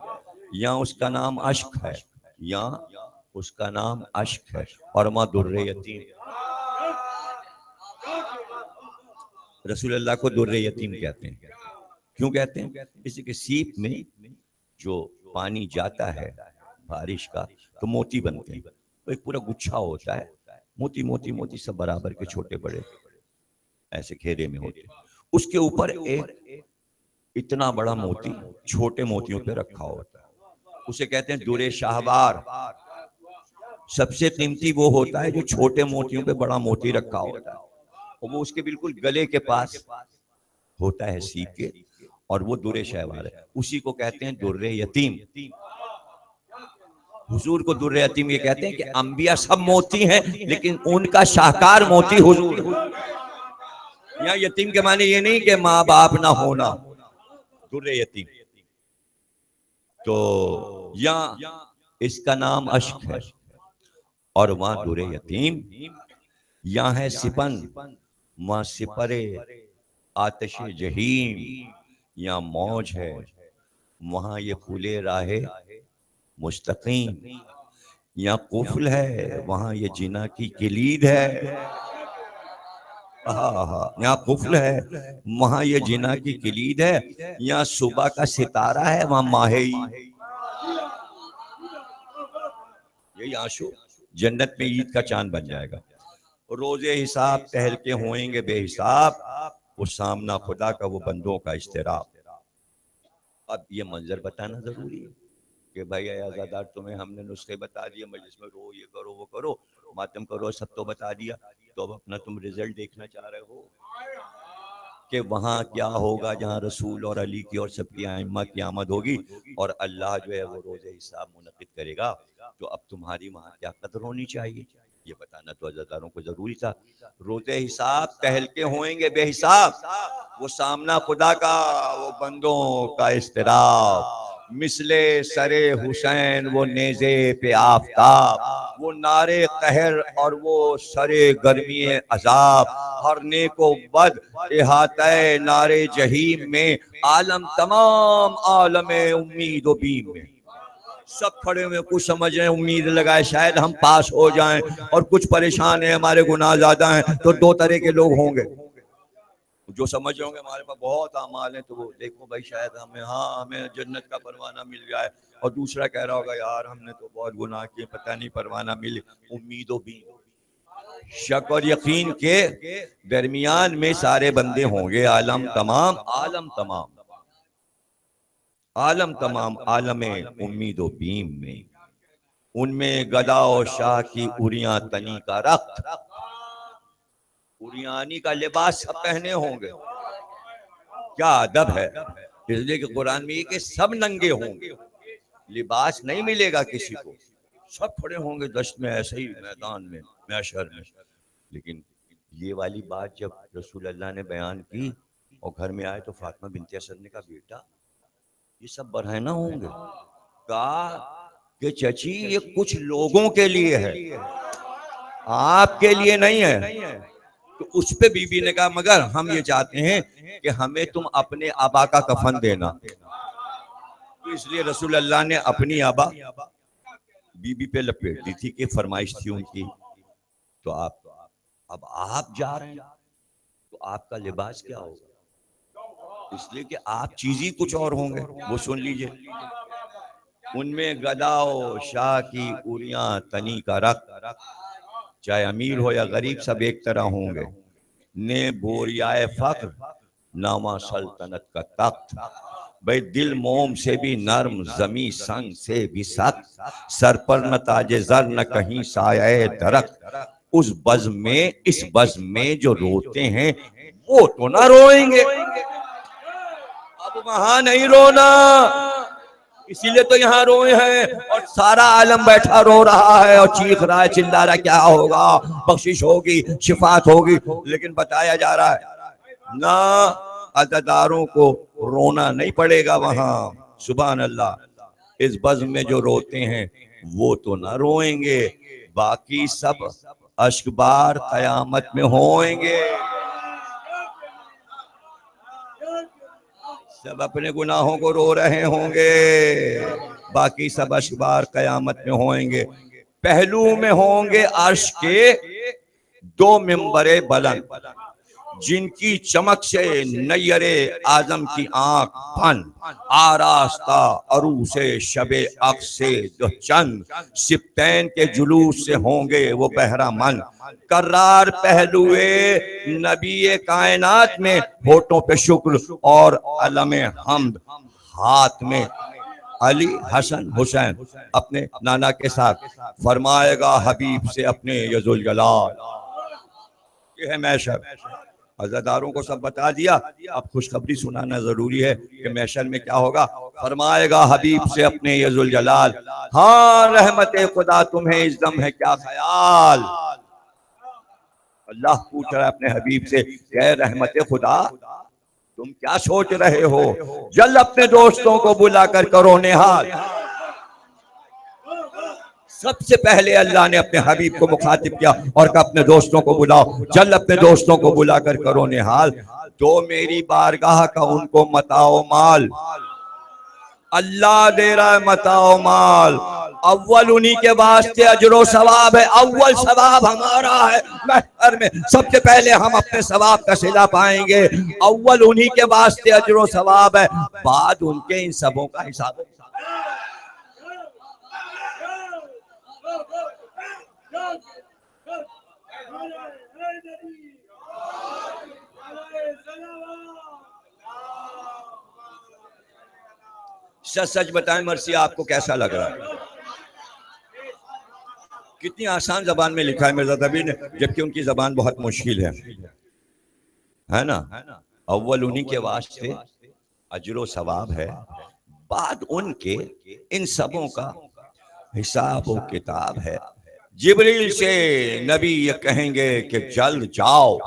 यहाँ उसका नाम अश्क है, यहाँ उसका नाम अश्क है। और माँ दुर्रे यतीम, रसूलुल्लाह को दुर्रे यतीम कहते हैं। क्यों कहते हैं? इसी के सीप में जो पानी जाता है बारिश का, तो मोती बनते हैं। तो एक पूरा गुच्छा होता है, मोती मोती मोती सब बराबर के, छोटे बड़े ऐसे घेरे में होते हैं। उसके ऊपर एक इतना बड़ा मोती छोटे मोतियों पे रखा होता है, उसे कहते हैं दुरे शाहवार। सबसे कीमती वो होता है जो छोटे मोतियों पे बड़ा मोती रखा होता है, और वो उसके बिल्कुल गले के पास होता है सीप के, और वो दुरे शाहवार है। उसी को कहते हैं दुर्रे यतीम। हुजूर को दुर्रे यतीम ये कहते हैं कि अंबिया सब मोती हैं, लेकिन उनका शाहकार मोती हुजूर है। यहाँ यतीम के माने ये नहीं कि माँ बाप ना होना, दुर्रे यतीम। तो यहाँ इसका नाम अश्क है, और वहां दुर्रे यतीम। यहाँ है सिपन, वहां सिपरे आतिश जहीम। यहाँ मौज है, वहां ये खुले राहे मुस्तकीम। यहाँ कुफल है, वहां ये जिना की किलीद है। यहाँ कुफल है, वहां ये जिना की किलीद है। यहाँ सुबह का सितारा है, वहां माही। यही आंसू जन्नत में ईद का चांद बन जाएगा। रोजे हिसाब टहल के होएंगे बेहिसाब, वो सामना खुदा का वो बंदों का इस्तिराब। अब ये मंजर बताना जरूरी है कि भाई आजादार, तुम्हें हमने नुस्खे बता दिए, मजलिस में रो, ये करो वो करो, मातम करो, सब तो बता दिया, तो अब अपना तुम रिजल्ट देखना चाह रहे हो कि वहां क्या होगा जहां रसूल और अली की और सबकी आइम्मा की आमद होगी, और अल्लाह जो है वो रोजे हिसाब मुनक्किद करेगा। तो अब तुम्हारी वहां क्या कदर होनी चाहिए, ये बताना तो अज़ादारों को जरूरी था। रोजे हिसाब टहल के होएंगे बेहिसाब, वो सामना खुदा का वो बंदों का इस्तिराब। मिसले सरे हुसैन वो नेज़े पे आफताब, वो नारे कहर और वो सरे गर्मी अजाब। हर नेको बद इहाते नारे जहीम में, आलम तमाम आलम उम्मीद व बीम में। सब खड़े हुए, कुछ समझ रहे हैं, उम्मीद लगाए शायद हम पास हो जाएं, और कुछ परेशान है, हमारे गुनाह ज्यादा हैं। तो दो तरह के लोग होंगे, जो समझ रहे होंगे हमारे पास बहुत अमाल है, तो वो देखो भाई शायद हमें, हाँ हमें जन्नत का परवाना मिल जाए। और दूसरा कह रहा होगा यार हमने तो बहुत गुनाह किए, पता नहीं परवाना मिले। उम्मीदों भी, शक और यकीन के दरमियान में सारे बंदे होंगे। आलम तमाम, आलम तमाम, आलम तमाम आलम उम्मीद बीम में। उनमें गदा और शाह की उरियां तनी का रक्त, उरियानी का लिबास सब पहने होंगे। क्या अदब है, इसलिए कि कुरान में ये कि सब नंगे होंगे, लिबास नहीं मिलेगा किसी को, सब खड़े होंगे दश्त में, ऐसे ही मैदान में, मैशर में। लेकिन ये वाली बात जब रसूल अल्लाह ने बयान की और घर में आए, तो फातिमा बिनते असद ने कहा बेटा ये सब बरहना होंगे। कहा कि चची ये कुछ लोगों के लिए है, आपके लिए नहीं है। तो उस पे बीबी ने कहा मगर हम ये चाहते हैं कि हमें तुम अपने आबा का कफन देना। तो इसलिए रसूल अल्लाह ने अपनी आबा बीबी पे लपेट दी थी कि फरमाइश थी उनकी। तो आप, अब आप जा रहे हैं तो आपका लिबास क्या होगा, इसलिए कि आप चीज ही कुछ और होंगे। वो सुन लीजिए, उनमें गदाओ शाह की उरियां तनी का रक्त, चाहे अमीर हो या गरीब सब एक तरह होंगे। ने बोरियाए फक्र नामा सल्तनत का तख्त, भाई दिल मोम से भी नर्म, जमी संग से भी सख्त। सर पर न ताजे जर न कहीं साये दरख्त, उस बज़्म में, इस बज़्म में जो रोते हैं वो तो ना रोएंगे। अब वहां नहीं रोना, इसीलिए तो यहाँ रोए हैं, और सारा आलम बैठा रो रहा है और चीख रहा है, चिल्ला रहा है क्या होगा, बख्शिश होगी, शिफात होगी। लेकिन बताया जा रहा है ना, अज़ादारों को रोना नहीं पड़ेगा वहां। सुभान अल्लाह। इस बज़्म में जो रोते हैं वो तो ना रोएंगे, बाकी सब अश्कबार कयामत में होएंगे। सब अपने गुनाहों को रो रहे होंगे, बाकी सब अश्कबार कयामत में होएंगे। पहलू में होंगे अर्श के दो मिंबरे बुलंद, जिनकी चमक से नैयरे आजम की आंख फन, आरास्ता अरू से शबे अक्स से दो चंद, सिप्तैन के जुलूस से होंगे वो बहरा मन, कर्रार पहलुए नबी कायनात में, होठों पे शुक्र और अलमे हमद, हाथ में अली हसन हुसैन अपने नाना के साथ, फरमाएगा हबीब से अपने यजुल जलाल। ये है मैशर। अज़ादारों को सब बता दिया, अब खुशखबरी सुनाना जरूरी है कि मैशर में क्या होगा। फरमाएगा हबीब से अपने यजुल जलाल, हाँ रहमत खुदा तुम्हें इस दम है क्या ख्याल। अल्लाह पूछ रहा है अपने हबीब से, क्या रहमत खुदा तुम क्या सोच रहे हो, जल्द अपने दोस्तों को बुलाकर करो निहाल। सबसे पहले अल्लाह ने अपने हबीब को मुखातिब किया और कहा अपने दोस्तों को बुलाओ, जल्द अपने दोस्तों को बुलाकर करो निहाल। तो मेरी बारगाह का उनको मताओ माल, अल्लाह दे रहा है मताओ माल। अव्वल उन्हीं के वास्ते अजरो सवाब है, अव्वल सवाब हमारा है महशर में, सबसे पहले हम अपने सवाब का सिला पाएंगे। अव्वल उन्हीं के वास्ते अजरो सवाब है, बाद उनके इन सबों का हिसाब। सच सच बताएं मर्सी, आपको कैसा लग रहा है? कितनी आसान जबान में लिखा है मिर्जा तबी ने, जबकि उनकी जबान बहुत मुश्किल है ना। अव्वल उन्हीं के वास्ते अजरो सवाब है, बाद उनके इन सबों का हिसाब व किताब है। जिब्रील से नबी ये कहेंगे कि जल्द जाओ।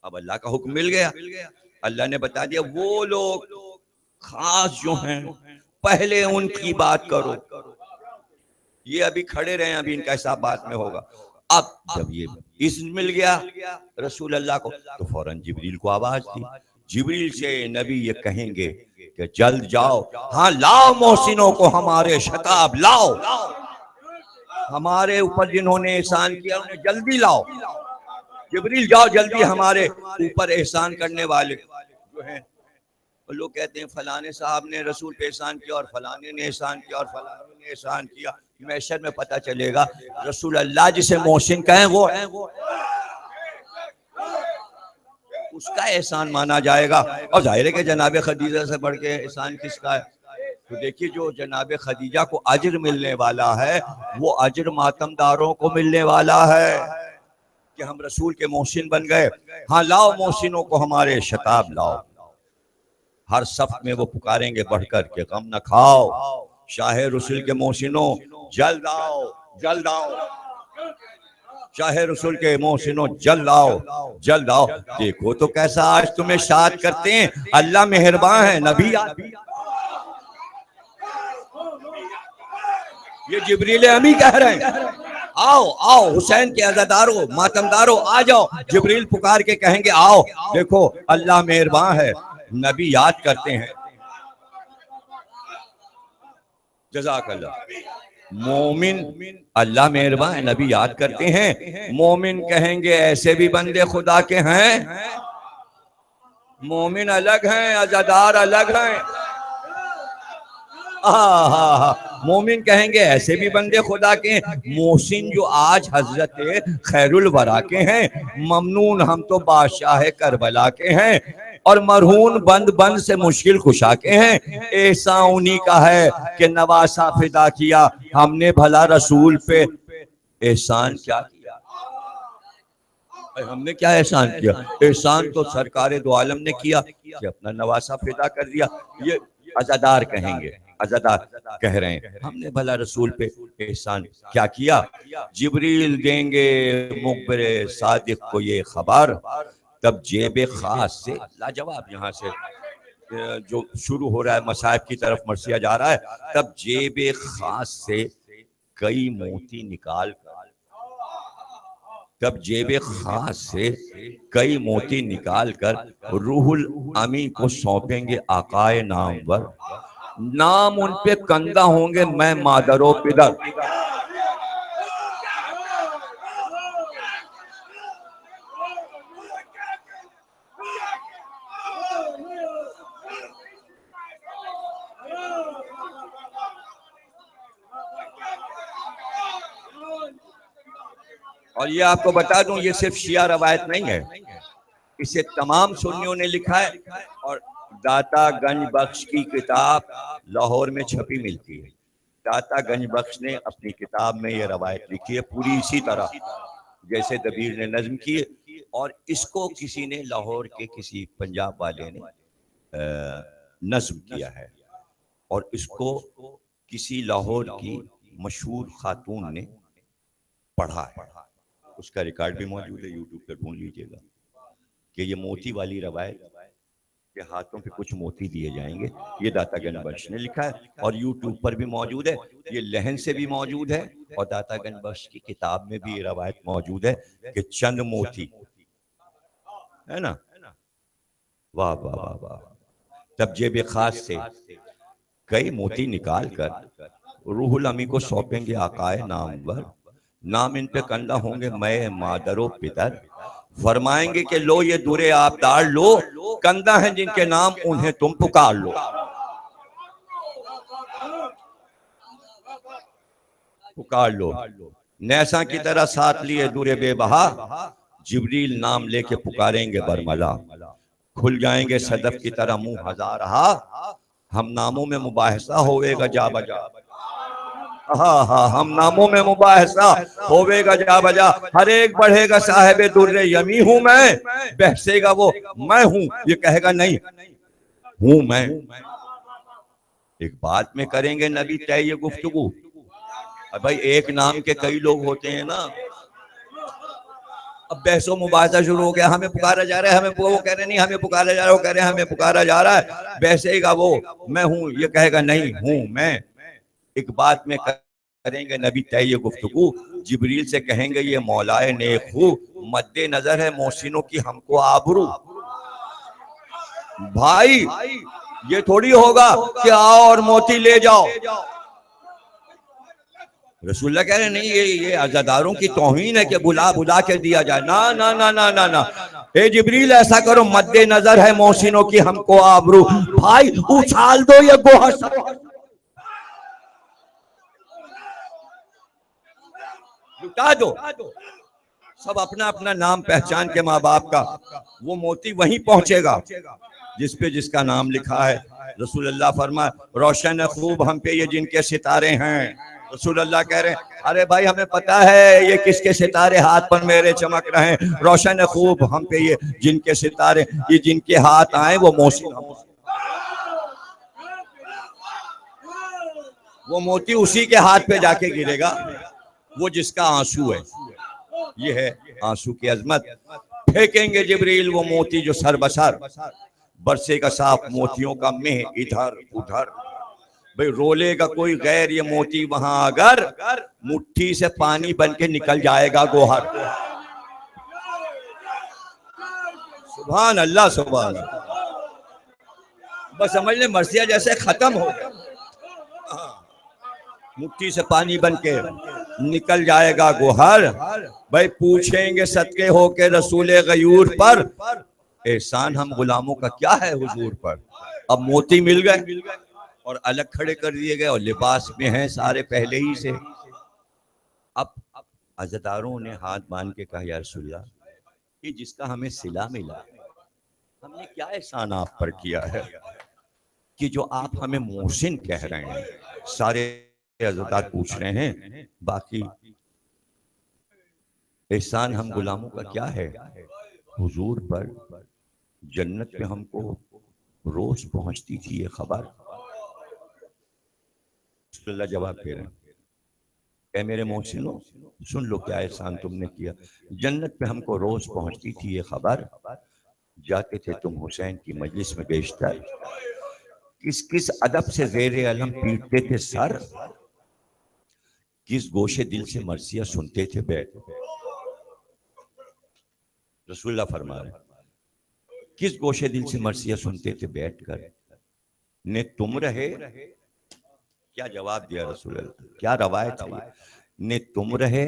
अब अल्लाह का हुक्म मिल गया, अल्लाह ने बता दिया वो लोग खास जो हैं पहले उनकी बात करो। ये अभी खड़े रहे, अभी इनका हिसाब बाद में होगा। अब जब ये इज़्न मिल गया रसूल अल्लाह को, तो फौरन जिब्रील को आवाज दी। जिब्रील से नबी ये कहेंगे कि जल्द जाओ, हाँ लाओ मोहसिनों को हमारे शताब लाओ, हमारे ऊपर जिन्होंने एहसान किया उन्हें जल्दी लाओ। जिब्रील जाओ जल्दी हमारे ऊपर एहसान करने वाले जो हैं। लोग कहते हैं फलाने साहब ने रसूल पे एहसान किया और फलाने ने एहसान किया और फलाने ने एहसान किया। मैशर में पता चलेगा रसूल अल्लाह जिसे मोहसिन कहें वो है, उसका एहसान माना जाएगा। और जाहिर है कि जनाब खदीजा से बढ़ के एहसान किसका है? तो देखिए जो जनाब खदीजा को अजर मिलने वाला है वो अजर मातमदारों को मिलने वाला है कि हम रसूल के मोहसिन बन गए। हाँ लाओ मोहसिनों को हमारे शताब लाओ। हर सफ में वो पुकारेंगे बढ़कर के गम न खाओ, शाह रसूल के मोहसिनों जल्द आओ, जल्द आओ, शाह रसूल के मोहसिनों जल्द आओ, जल्द आओ। देखो तो कैसा आज तुम्हें शाद करते हैं, अल्लाह मेहरबान है। नबी ये जिब्रील अमी कह रहे हैं आओ आओ हुसैन के अज़ादारों मातमदारों आ जाओ। जिब्रील पुकार के कहेंगे आओ, देखो अल्लाह मेहरबान है। नबी याद करते हैं जज़ाकल्लाह। मोमिन अल्लाह मेहरबान है, नबी याद करते हैं। मोमिन कहेंगे ऐसे भी बंदे खुदा के हैं, मोमिन अलग हैं अज़ादार अलग हैं। मोमिन कहेंगे ऐसे भी बंदे खुदा के हैं। मोहसिन जो आज हजरत खैरुल वरा के हैं, ममनून हम तो बादशाह करबला के हैं, और मरहून बंद बंद से मुश्किल खुशा के हैं। ऐसा उन्हीं का है कि नवासा फिदा किया हमने भला रसूल पे एहसान क्या किया। हमने क्या एहसान किया? एहसान तो सरकार दो आलम ने किया कि अपना नवासा फिदा कर दिया। ये अज़ादार कहेंगे, अज़ादार कह रहे हैं हमने भला रसूल पे एहसान क्या किया। जिब्रील देंगे मुखबिर सादिक को ये खबर, तब जेब खास से लाजवाब, यहाँ से जो शुरू हो रहा है मसाइब की तरफ मरसिया जा रहा है, तब जेब खास से कई मोती निकाल कर, तब जेब खास से कई मोती निकाल कर रूहुल अमी को सौंपेंगे आकाए नामवर। नाम उन पे कंदा होंगे मैं मादरो पिदर। और ये आपको बता दूं, ये सिर्फ शिया रवायत नहीं है, इसे तमाम सुन्नियों ने लिखा है। और दाता गंज बख्श की किताब लाहौर में छपी मिलती है। दाता गंज बख्श ने अपनी किताब में ये रवायत लिखी है पूरी इसी तरह जैसे दबीर ने नज्म की। और इसको किसी ने लाहौर के किसी पंजाब वाले ने नज्म किया है, और इसको किसी लाहौर की मशहूर खातून ने पढ़ा है। उसका रिकॉर्ड भी मौजूद है, यूट्यूब पर ढूंढ लीजिएगा कि ये मोती वाली रवायत के हाथों पे कुछ मोती दिए जाएंगे, ये दाता गंज बख्श ने लिखा है और यूट्यूब पर भी मौजूद है। ये लहन से भी मौजूद है और दाता गंज बख्श की किताब में भी ये रवायत मौजूद है कि चंद मोती, है ना, वाह वाह वाह वाह, तब जेब खास से कई मोती निकाल कर रूहुल अमी को सौंपेंगे आकाए नामवर। नाम इन पे कंधा होंगे मैं मादरो पितर। फरमाएंगे कि लो ये दुरे आबदार लो, कंधा है जिनके नाम उन्हें तुम पुकार लो। पुकार लो नैसा की तरह साथ लिए दुरे बेबहा, जिब्रील नाम लेके पुकारेंगे बरमला। खुल जाएंगे सदफ की तरह मुंह हजारहा, हम नामों में मुबाहिसा होवेगा जा बजा। हाँ हाँ, हम नामों में मुबाहिसा होवेगा जा बजा। हर एक बढ़ेगा साहिब दुर्रे यमी हूं मैं, बहसेगा वो मैं हूं ये कहेगा नहीं हूं मैं। एक बात में करेंगे नबी तय ये गुफ्तगू। अब भाई एक नाम के कई लोग होते हैं ना, अब बहसो मुबाहिसा शुरू हो गया, हमें पुकारा जा रहा है, हमें वो कह रहे नहीं हमें पुकारा जा रहा है, वो कह रहे हैं हमें पुकारा जा रहा है। बहसेगा वो मैं हूं ये कहेगा नहीं हूं मैं। एक बात में करेंगे नबी तय ये गुफ्तगू, जिब्रील से कहेंगे ये मौलाए नेखू, मद्दे नजर है मोहसिनों की हमको आबरू। भाई ये थोड़ी होगा कि आओ और मोती ले जाओ। रसूलुल्लाह कह रहे नहीं ये अज़ादारों की तौहीन है कि बुला बुला के दिया जाए। ना ना ना ना ना ना, ए जिब्रील ऐसा करो मद्दे नजर है मोहसिनों की हमको आबरू। भाई उछाल दो ये गोहर, लुटा दो। सब अपना अपना नाम पहचान के माँ बाप का, वो मोती वहीं पहुंचेगा जिस पे जिसका नाम लिखा है। रसूलुल्लाह फरमाए रोशन खूब हम पे ये जिनके सितारे हैं। रसूलुल्लाह कह रहे हैं अरे भाई हमें पता है ये किसके सितारे हाथ पर मेरे चमक रहे हैं। रोशन खूब हम पे ये जिनके सितारे, ये जिनके हाथ आए वो मोहसिन, वो मोती उसी के हाथ पे जाके गिरेगा वो जिसका आंसू है। ये है आंसू की अजमत। फेंकेंगे जिब्रील वो मोती जो सर बसर, बरसेगा साफ मोतियों का मेह इधर उधर। भाई रोलेगा कोई गैर ये मोती वहां अगर, मुट्ठी से पानी बन के निकल जाएगा गोहर। सुभान अल्लाह सुभान अल्लाह। बस समझ ले मरसिया जैसे खत्म हो गया, मुट्ठी से पानी बन के निकल जाएगा गोहर। भाई पूछेंगे सदके हो के रसूले गयूर पर, एहसान हम गुलामों का क्या है हुजूर पर। अब मोती मिल गए और अलग खड़े कर दिए गए और लिबास में हैं सारे पहले ही से। अब अज़ादारों ने हाथ बांध के कहा या रसूलल्लाह कि जिसका हमें सिला मिला, हमने क्या एहसान आप पर किया है कि जो आप हमें मोहसिन कह रहे हैं। सारे अज़ादार पूछ रहे हैं बाकी एहसान हम गुलामों का क्या है हुजूर पर। जन्नत पे हमको रोज पहुंचती थी ये खबर। रसूलुल्लाह जवाब दे रहे हैं ऐ मेरे मोहसिनो सुन लो क्या एहसान तुमने किया। जन्नत पे हमको रोज पहुंचती थी ये खबर, जाते थे तुम हुसैन की मजलिस में बेशतर, किस किस अदब से ज़ेरे अलम पीटते थे सर, किस गोशे दिल से मर्सिया सुनते थे बैठ। रसूलुल्लाह फरमा रहे किस गोशे दिल से मर्सिया सुनते थे बैठकर, ने तुम रहे, क्या जवाब दिया रसूल अल्लाह, क्या रवायत है ये? ने तुम रहे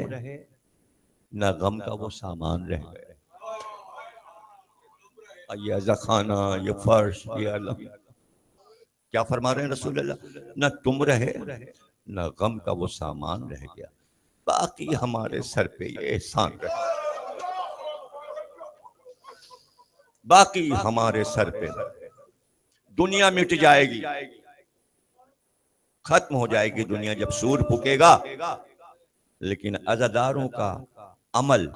न गम का वो सामान रह गए, ये अज़ाखाना, ये फर्श, ये अलम, क्या फरमा रहे हैं रसूल अल्लाह, न तुम रहे न गम का वो सामान रह गया, बाकी हमारे सर पे ये एहसान रह, बाकी हमारे सर पे, दुनिया मिट जाएगी, खत्म हो जाएगी दुनिया जब सूर फूकेगा, लेकिन अज़ादारों का अमल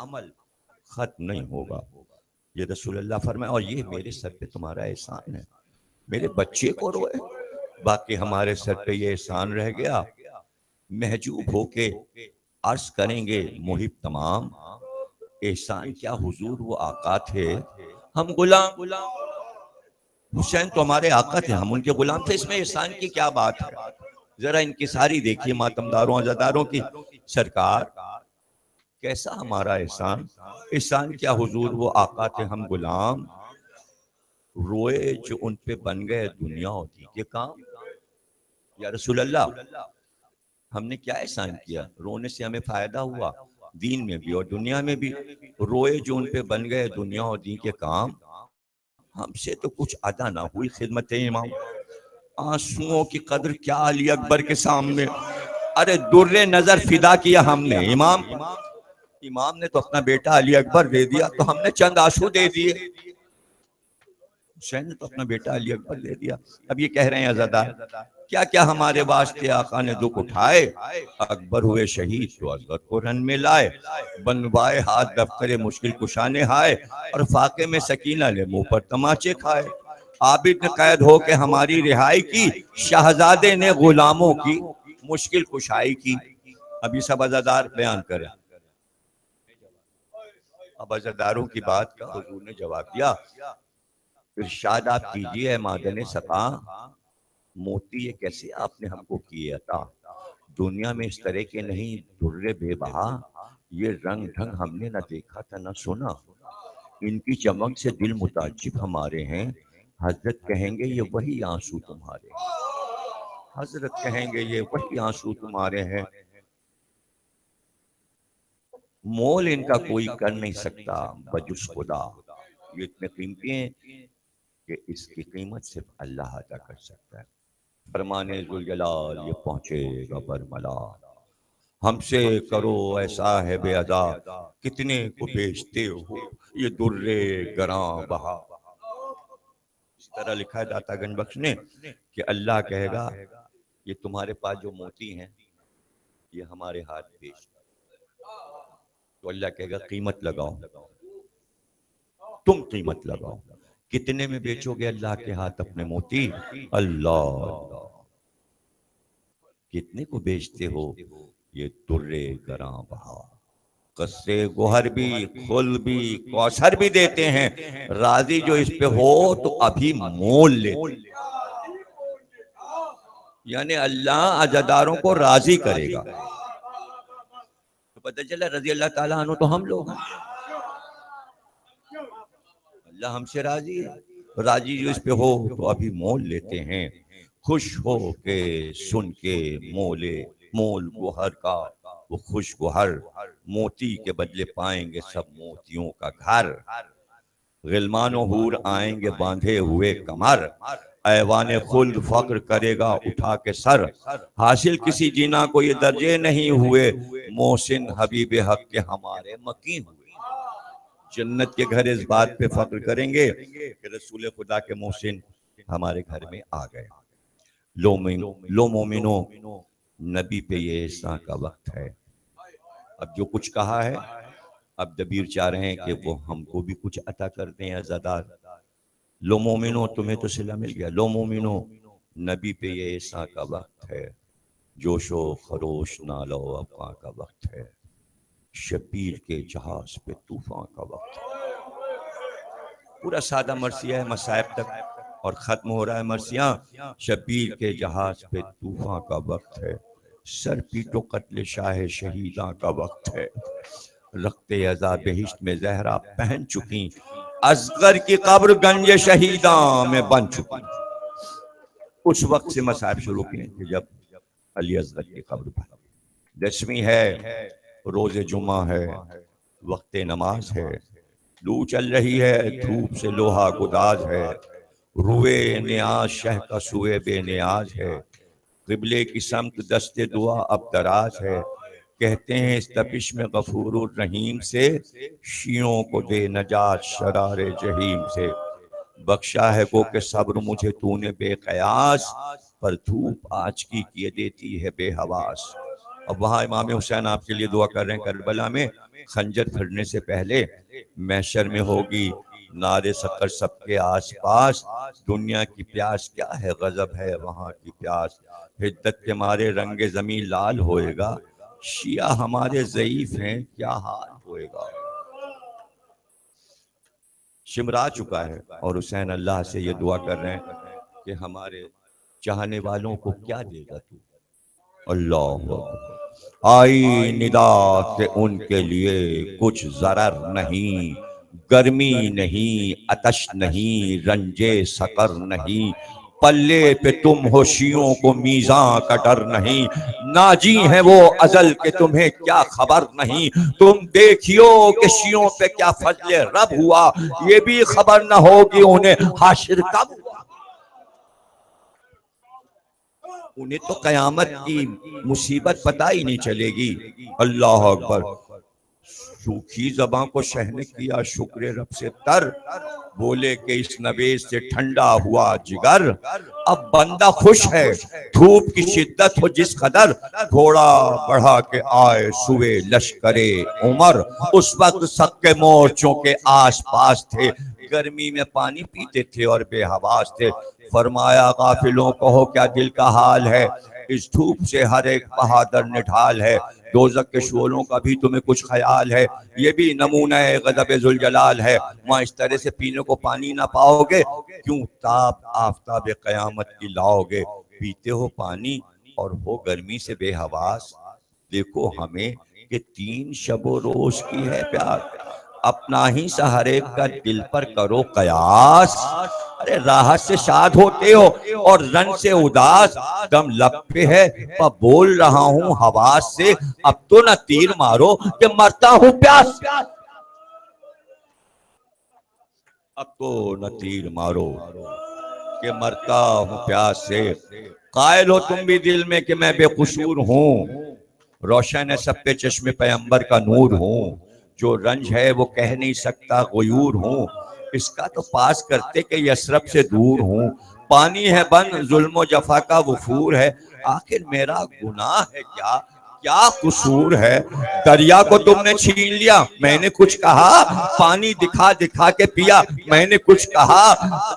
खत्म नहीं होगा। ये रसूल अल्लाह फरमाए, और ये मेरे सर पे तुम्हारा एहसान है, मेरे बच्चे को रोए, बाकी हमारे सर पे ये एहसान रह गया। महजूब होके अर्ज करेंगे मुहिब तमाम, एहसान क्या हुजूर, वो आका थे, हम गुलाम, हुसैन तो हमारे आका थे, हम उनके गुलाम थे, इसमें एहसान की क्या बात है? जरा इनकी सारी देखिए मातमदारों अज़ादारों की, सरकार कैसा हमारा एहसान, एहसान क्या हुजूर, वो आका थे, हम गुलाम, रोए जो उन पे बन गए दुनिया और दी के काम। या रसूल अल्लाह, हमने क्या एहसान किया, रोने से हमें फायदा हुआ दीन में भी और दुनिया में भी, रोए जो उन पे बन गए दुनिया और दी के काम, हमसे तो कुछ अदा ना हुई खिदमत इमाम, आंसुओं की कदर क्या अली अकबर के सामने, अरे दुर्रे नजर फिदा किया हमने, इमाम इमाम ने तो अपना बेटा अली अकबर दे दिया, तो हमने चंद आंसू दे दिए, हुसैन ने तो अपना बेटा अली अकबर दे दिया। अब ये कह रहे हैं अज़ादार, क्या क्या हमारे वास्ते आका ने दुख उठाए, अकबर हुए शहीद तो असगर को रन में लाए, बनवाए हाथ दफ्तरे मुश्किल कुशाने हाय, और फाके में सकीना ने मुंह पर तमाचे खाए, आबिद ने कैद हो के हमारी रिहाई की, शहजादे ने गुलामों की मुश्किल कुशाई की। अब ये सब अज़ादार बयान करें। अब अज़ादारों की बात का हुजूर ने जवाब दिया, इरशाद आप कीजिए मादने सका, मोती ये कैसे आपने हमको किए अता, दुनिया में इस तरह के नहीं दुर्रे बेबहा, ये रंग ढंग हमने न देखा था न सुना, इनकी चमक से दिल मुताज्जिब हमारे हैं, हजरत कहेंगे ये वही आंसू तुम्हारे, हजरत कहेंगे ये वही आंसू तुम्हारे हैं, मोल इनका कोई कर नहीं सकता बजुस खुदा, ये इतने कीमती हैं कि इसकी कीमत सिर्फ अल्लाह अदा कर सकता है। फरमाने जुल जलाल ये पहुंचेगा बरमला, हमसे करो ऐसा है बेअदा, कितने को बेचते हो ये दुर्रे गरां बहा। इस तरह लिखा है दातागंज बख्श ने कि अल्लाह कहेगा ये तुम्हारे पास जो मोती हैं ये हमारे हाथ बेच, तो अल्लाह कहेगा कीमत लगाओ, तुम कीमत लगाओ, कितने में बेचोगे अल्लाह के हाथ अपने मोती, अल्लाह कितने को बेचते हो ये तुर्रे गरां बहा, कस्से गोहर भी खुल भी कौसर भी देते हैं, राजी जो इस पे हो तो अभी मोल लेते, यानी अल्लाह अज़ादारों को राजी करेगा। तो पता चला रजी अल्लाह ताला अन्हु तो हम लोग हैं, अल्लाह हमसे राजी है, राजी जो इस पे हो तो अभी मोल लेते हैं, खुश हो के सुन के मोले मोल गुहर का, वो खुश गुहर मोती के बदले पाएंगे सब मोतियों का घर, गिलमानो हूर आएंगे बांधे हुए कमर, ऐवाने खुल्द फक्र करेगा उठा के सर, हासिल किसी जीना को ये दर्जे नहीं हुए, मोहसिन हबीब हक के हमारे मकीन हुए। जन्नत के घर इस बात पे फक्र करेंगे कि रसूल खुदा के मोहसिन हमारे घर में आ गए। लो मोमिनो, नबी पे ये एहसान का वक्त है। अब जो कुछ कहा है, अब दबीर चाह रहे हैं कि वो हमको भी कुछ अता कर दें अज़ादार। लो मोमिनो, तुम्हें तो सिला मिल गया, लो मोमिनो नबी पे ये एहसान का वक्त है, जोशो खरोश नालो अफ़ा का वक्त है, शबीर के जहाज पे तूफान का वक्त है। पूरा सादा मरसिया है मसाइब तक और खत्म हो रहा है मरसिया, शबीर के जहाज पे तूफान का वक्त है, सर पीटो कत्ल शाह शहीदा का वक्त है, रखते अज़ा बेहिश्त में जहरा पहन चुकी, असगर की कब्र गंज शहीदा में बन चुकी, उस वक्त से मसाइब शुरू किए कि जब अली असगर की कब्र पर 10वीं है, रोजे जुम्मा है, वक्त नमाज है, लू चल रही है, धूप से लोहा गुदाज है, रुए नियाज शह का सुए बेनियाज है, क़िबले की समत दस्ते दुआ अब दराज है, कहते हैं इस तपिश में गफूरुर रहीम से शियों को दे नजात शरारे जहीम से, बख्शा है गो के सब्र मुझे तूने बेकयास, पर धूप आज की किए देती है बेहवास। अब वहाँ इमाम हुसैन आपके लिए दुआ कर रहे हैं, करबला में खंजर फिरने से पहले महशर में होगी नारे सकर सबके आस पास, दुनिया की प्यास क्या है गजब है वहाँ की प्यास, हिद्दत के मारे रंगे जमीन लाल होएगा, शिया हमारे ज़ईफ हैं क्या हाल होएगा। शिमरा चुका है और हुसैन अल्लाह से ये दुआ कर रहे हैं कि हमारे चाहने वालों को क्या देगा तू। अल्लाह आई निदा के उनके लिए कुछ जरर नहीं, गर्मी नहीं, अतश नहीं, रंजे सकर नहीं, पल्ले पे तुम हो शियों को मीज़ां का डर नहीं, नाजी है वो अजल के तुम्हें क्या खबर नहीं, तुम देखियो कि शियों पे क्या फजले रब हुआ, ये भी खबर न होगी उन्हें हाशिर कब हुआ। उन्हें तो कयामत की मुसीबत पता ही नहीं चलेगी। अल्लाह अकबर। सूखी जबां को शहने किया शुक्र रब से तर, बोले कि इस नवेश से ठंडा हुआ जिगर, अब बंदा खुश है धूप की शिद्दत हो जिस कदर, घोड़ा बढ़ा के आए सुए लश्करे उमर, उस वक्त सक्के मोर्चों के आस पास थे, गर्मी में पानी पीते थे और बेहवास थे। फरमाया गाफिलों कहो क्या दिल का हाल है, इस धूप से हर एक बहादुर निढाल है, दोज़ख के शोलों का भी तुम्हें कुछ ख्याल है, ये भी नमूना गज़ब जुल जलाल है, वहाँ इस तरह से पीने को पानी ना पाओगे, क्यों ताप आफताब क़यामत की लाओगे, पीते हो पानी और हो गर्मी से बेहवास। देखो हमें कि 3 शबो रोज की है प्यार, अपना ही सहारे का दिल पर करो कयास, अरे राहत से शाद होते हो और रन से उदास, दम लब पे है पर बोल रहा हूँ हवास से, अब तो न तीर मारो कि मरता हूँ प्यास, अब तो न तीर मारो कि मरता हूँ प्यास से। कायल हो तुम भी दिल में कि मैं बेकसूर हूँ, रोशन है सब पे चश्मे पैगंबर का नूर हूँ, जो रंज है वो कह नहीं सकता गुयूर हूँ, इसका तो पास करते कि यसरब से दूर हूँ, पानी है बन जुल्म जफा का वफूर है, आखिर मेरा गुनाह है क्या, क्या कसूर है, दरिया को तुमने छीन लिया मैंने कुछ कहा, पानी दिखा दिखा के पिया मैंने कुछ कहा,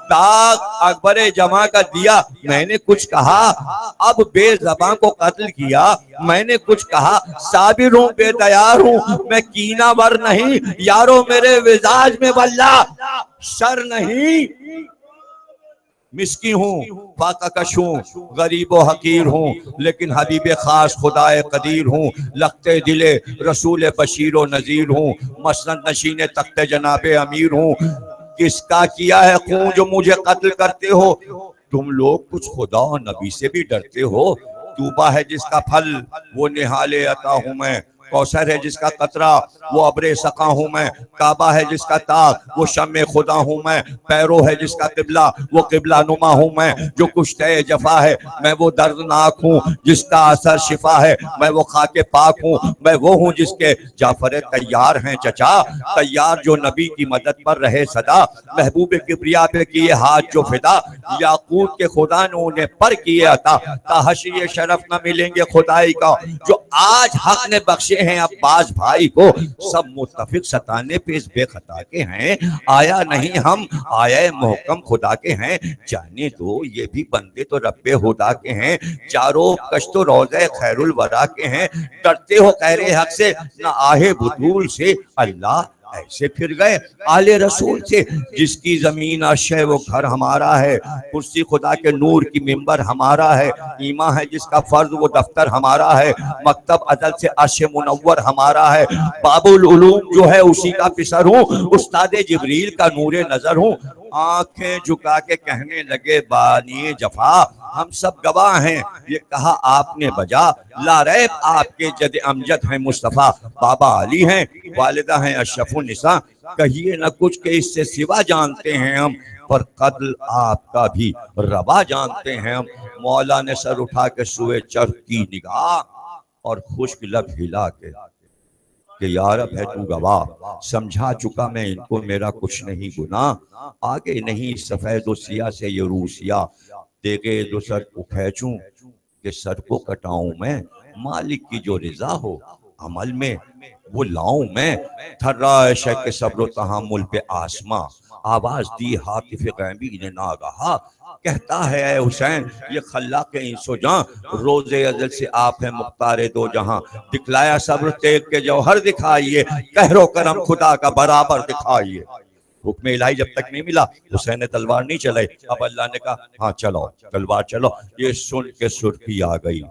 दाग अकबर जमा का दिया मैंने कुछ कहा, अब बेज़बां को कत्ल किया मैंने कुछ कहा, साबिर हूँ बेदयार हूँ मैं कीनावर नहीं, यारो मेरे विजाज में वल्ला शर नहीं, मिस्की हूँ फाकाकश हूँ गरीब व हकीर हूँ, लेकिन हबीब खास खुदाए कदीर हूँ, लगते दिले रसूल बशीर व नज़ीर हूँ, मसनद नशीन तख्ते जनाबे अमीर हूँ, किसका किया है खून जो मुझे कत्ल करते हो, तुम लोग कुछ खुदा और नबी से भी डरते हो, तूबा है जिसका फल वो निहाले अता हूँ मैं, कौसर है जिसका कतरा वो अब्रे सका हूँ मैं, काबा है जिसका ताक वो शम्मे खुदा हूँ मैं, पैरो है जिसका किबला वो किबला नुमा हूँ मैं, जो कुश्ते जफा है मैं वो दर्दनाक हूँ, जिसका असर शिफा है मैं वो खाके पाक हूँ, मैं वो हूँ जिसके जाफर तैयार हैं चचा, तैयार जो नबी की मदद पर रहे सदा, महबूब किबरिया पे किए हाथ जो फिदा, याकूत के खुदा ने उन्हें पर किए अता, ताहशी ये शरफ न मिलेंगे खुदाई का, जो आज हक ने बख्शे हैं अब्बास भाई को, सब मुत्तफिक सताने पे इस बेखता के हैं, आया नहीं हम आया मोहकम खुदा के हैं, जाने दो ये भी बंदे तो रब्बे हुदा के हैं, चारों कश्तो रोज़े खैरुल वरा के हैं, डरते हो खैरे हक से न आहे बुतूल से, अल्लाह ऐसे फिर गए आले रसूल से, जिसकी जमीन अर्श है वो घर हमारा है, कुर्सी खुदा के नूर की मिंबर हमारा है, ईमा है जिसका फर्ज वो दफ्तर हमारा है, मकतब अदल से अर्श मुनव्वर हमारा है, बाबुल उलूम जो है उसी का पिसर हूँ, उस्ताद जिब्रील का नूरे नजर हूँ, आंखें झुका के कहने लगे बानी जफा, हम सब गवाह हैं ये कहा आपने बजा, लारैब आपके जद अमजद हैं मुस्तफा, बाबा अली हैं वालिदा हैं अशरफुन निसा, कहिए न कुछ के इससे सिवा जानते हैं हम, पर कत्ल आपका भी रवा जानते हैं हम। मौला ने सर उठा के सुए चर्ख की निगाह और खुश्क लब हिला के कि यारब है तू गवाह, समझा चुका मैं इनको मेरा कुछ नहीं गुना, आगे नहीं सफेद सिया से ये रूसिया, देगे दो सर को खैचूं कि सर को कटाऊं मैं, मालिक की जो रिजा हो अमल में वो लाऊं मैं। थर्रा शक के सब्र तहामुल पे आसमां, आवाज दी हातिफ गैबी ने नागहा, कहता है ए हुसैन ये खल्ला के इंसो जां, रोजे अजल से आप है मुख्तारे दो जहां, दिखलाया सब्र तेग के जौहर दिखाइए, कहरो करम खुदा का बराबर दिखाइए। हुक्म इलाही जब तक नहीं मिला हुसैन ने तलवार नहीं चलाई। अब अल्लाह ने कहा हाँ चलो तलवार चलो। ये सुन के सुर्खी आ गई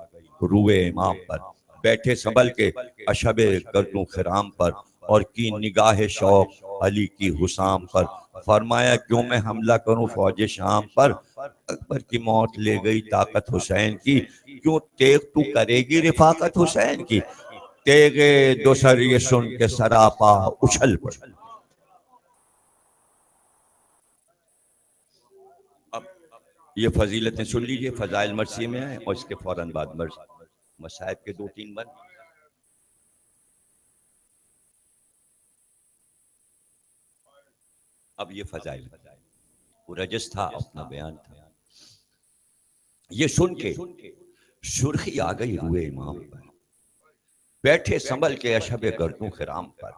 रूए इमाम पर, बैठे संभल के अशबे गर्दों खिराम पर, और की निगाह शौक अली की हुसाम पर, फरमाया क्यों मैं हमला करूं फौज शाम पर, अकबर की मौत ले गई ताकत हुसैन की, क्यों तेग तू करेगी रिफाकत हुसैन की, तेगे दो सर ये सुन के सरापा उछल पड़े। अब ये फजीलतें सुन लीजिए, फजाइल मर्सी में है और इसके फौरन बाद मसाइब के 2-3 बंद। अब ये फजाइल वो रजस था, अपना बयान था। ये सुन के सुर्खी आ गई रूए इमाम पर, बैठे संभल के अशबे गर्दों खिराम पर,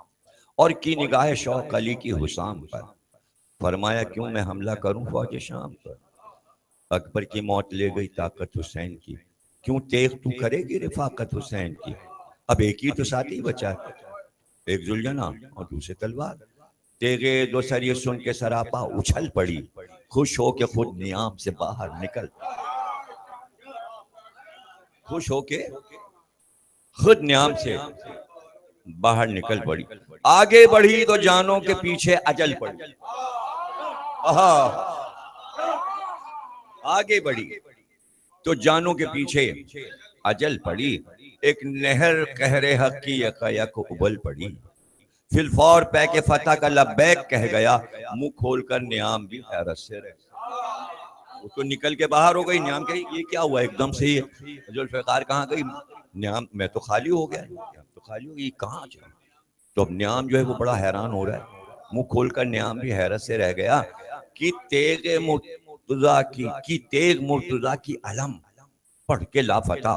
और की निगाह शौक अली की हुसाम पर, फरमाया क्यों मैं हमला करूं फौज शाम पर, अकबर की मौत ले गई ताकत हुसैन की, क्यों तेग तू करेगी रिफाकत हुसैन की। अब एक ही तो साथी बचा है, एक जुलझना और दूसरे तलवार। तेगे दो सर ये सुन के सरापा उछल पड़ी, खुश हो के खुद नियाम से बाहर निकल, खुश हो के खुद नियाम से बाहर निकल पड़ी। आगे बढ़ी तो जानों के पीछे अजल पड़ी। आगे बढ़ी तो जानों के पीछे अजल पड़ी, एक नहर कहरे हक की यकायक उबल पड़ी, फिलफौर पै के फतह का लब्बैक कह गया, मुंह खोलकर नियाम भी हैरत से रह, वो तो निकल के बाहर हो गई। नियाम कही ये क्या हुआ एकदम से, ये जुल्फ़िकार कहाँ गई। नियाम मैं तो खाली हो गया, तो खाली हो गई कहाँ जा। तो अब नियाम जो है वो बड़ा हैरान हो रहा है, मुंह खोलकर नियाम भी हैरत से रह गया कि तेग मुर्तजा की तेग मुर्तजा की अलम पढ़ के लापता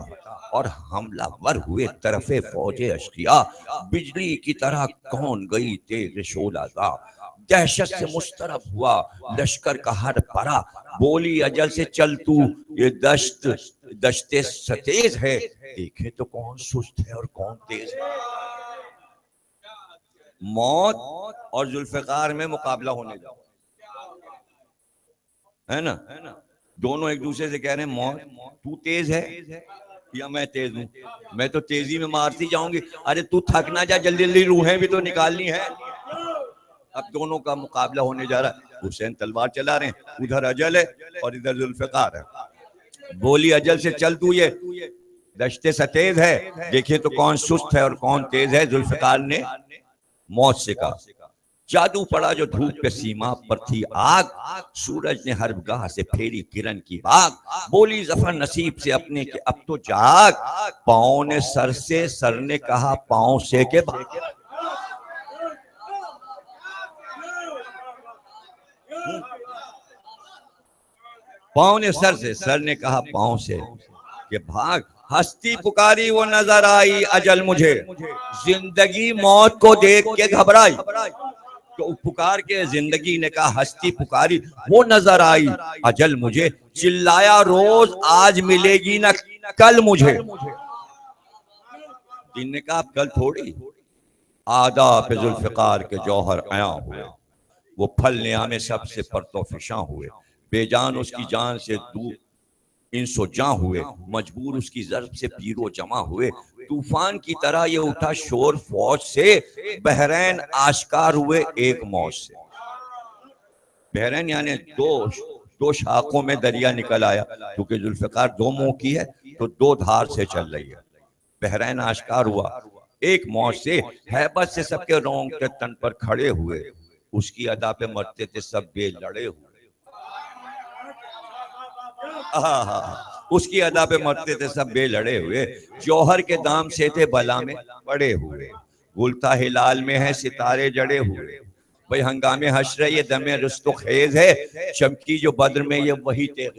और हमलावर हुए तरफे फौजे अश्किया, बिजली की तरह कौन गई तेग शोलाजा, दहशत से मुस्तरब हुआ लश्कर का हर परा, बोली अजल से चल तू ये दश्ते सतेज है, देखे तो कौन सुस्त है और कौन तेज है। मौत और जुल्फ़िकार में मुकाबला होने जा है ना, दोनों एक दूसरे से कह रहे हैं मौत तू तेज है या मैं तेज हूं, मैं तो तेजी में मारती जाऊंगी, अरे तू थक ना जा, जल्दी जल्दी रूहें भी तो निकालनी है। अब दोनों का मुकाबला होने जा रहा है, हुसैन तलवार चला रहे हैं, उधर अजल है और इधर जुल्फ़िकार है। बोली अजल से चल तू ये दश्ते सतेज है, देखिए तो कौन सुस्त है और कौन तेज है। जुल्फ़िकार ने मौत से कहा, जादू पड़ा जो धूप पे सीमा पर थी आग, सूरज ने हरबगाह से फेरी किरण की बाग, बोली जफर नसीब से अपने के अब तो जाग, पाँव ने सर से, सर ने कहा पाँव से के भाग। पाँव ने सर से, सर ने कहा पाँव से के भाग, हस्ती पुकारी वो नजर आई अजल मुझे, जिंदगी मौत को देख के घबराई। तो पुकार के जिंदगी ने कहा हस्ती पुकारी वो नजर आई अजल मुझे, चिल्लाया रोज आज मिलेगी ना कल मुझे। दिन ने कहा कल थोड़ी, आदा पे जुल्फ़िकार के जौहर आया हुए, वो फल नियामे सबसे परतो फिशा हुए, बेजान उसकी जान से दूर इंसो जा हुए, मजबूर उसकी ज़र्ब से पीरो जमा हुए, तूफान की तरह ये उठा शोर फौज से, बहरैन आश्कार हुए एक मौज से। बहरैन यानी दो दो शाखों में दरिया निकल आया, क्योंकि जुल्फिकार दो मुंह की है तो दो धार से चल रही है। बहरैन आश्कार हुआ, एक मौत से हैबत से सबके रोंगटे तन पर खड़े हुए, उसकी अदा पे मरते थे सब बे लड़े हुए। उसकी अदा पे मरते थे सब बे लड़े हुए, जौहर के दाम से थे बला में पड़े हुए, गुलता हिलाल में है सितारे जड़े हुए। भाई हंगामे हश्र ये दमे रुस्तो खेज है, चमकी जो बद्र में ये वही तेग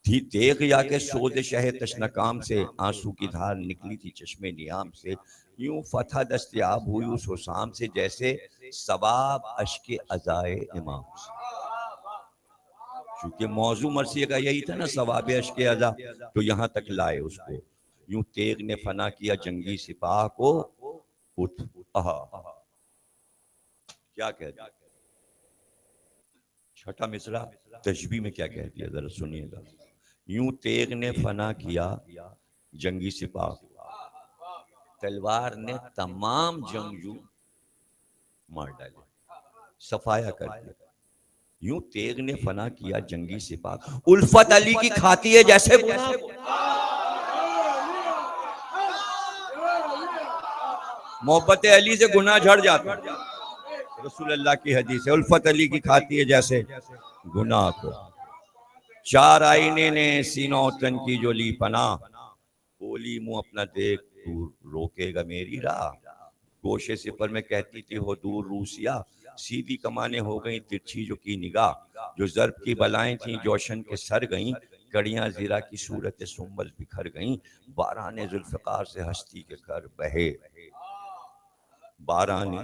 थी। तेग या के सोद शह तशनकाम से आंसू की धार निकली थी चश्मे नियाम से। यूं फतह दस्तयाब हुई उस हुसाम से जैसे सवाब अश्के अज़ाए इमाम से। क्योंकि मौजू मरसिया का यही था ना, सवाब अश्के अज़ा, तो यहाँ तक लाए उसको। यूं तेग ने फना किया जंगी सिपाह को, उठ क्या कह दिया। छठा मिसरा तशबीह में क्या कह दिया, जरा सुनिएगा। यूं तेग ने फना किया जंगी सिपाह, तलवार ने तमाम जंगजू मार डाले, सफाया कर दिया। यूं तेग ने फना किया जंगी सिपाह, उल्फत अली की खाती है जैसे मोहब्बत अली से गुनाह झड़ जाता। रसूल अल्लाह की हदीस है, उल्फत अली की खाती है जैसे गुनाह को। चार आईने ने सीनों तन की जो ली पना, बोली मुंह अपना देख तू रोकेगा मेरी राह। गोशे सिपर में कहती थी हो दूर रूसिया, सीधी कमाने हो गई तिरछी जो की निगाह। जो जर्ब की बलाएं थी जोशन के सर गईं, कड़ियां जीरा की सूरत सुंबल बिखर गईं। बाराने जुल्फकार से हस्ती के घर बहे, बाराने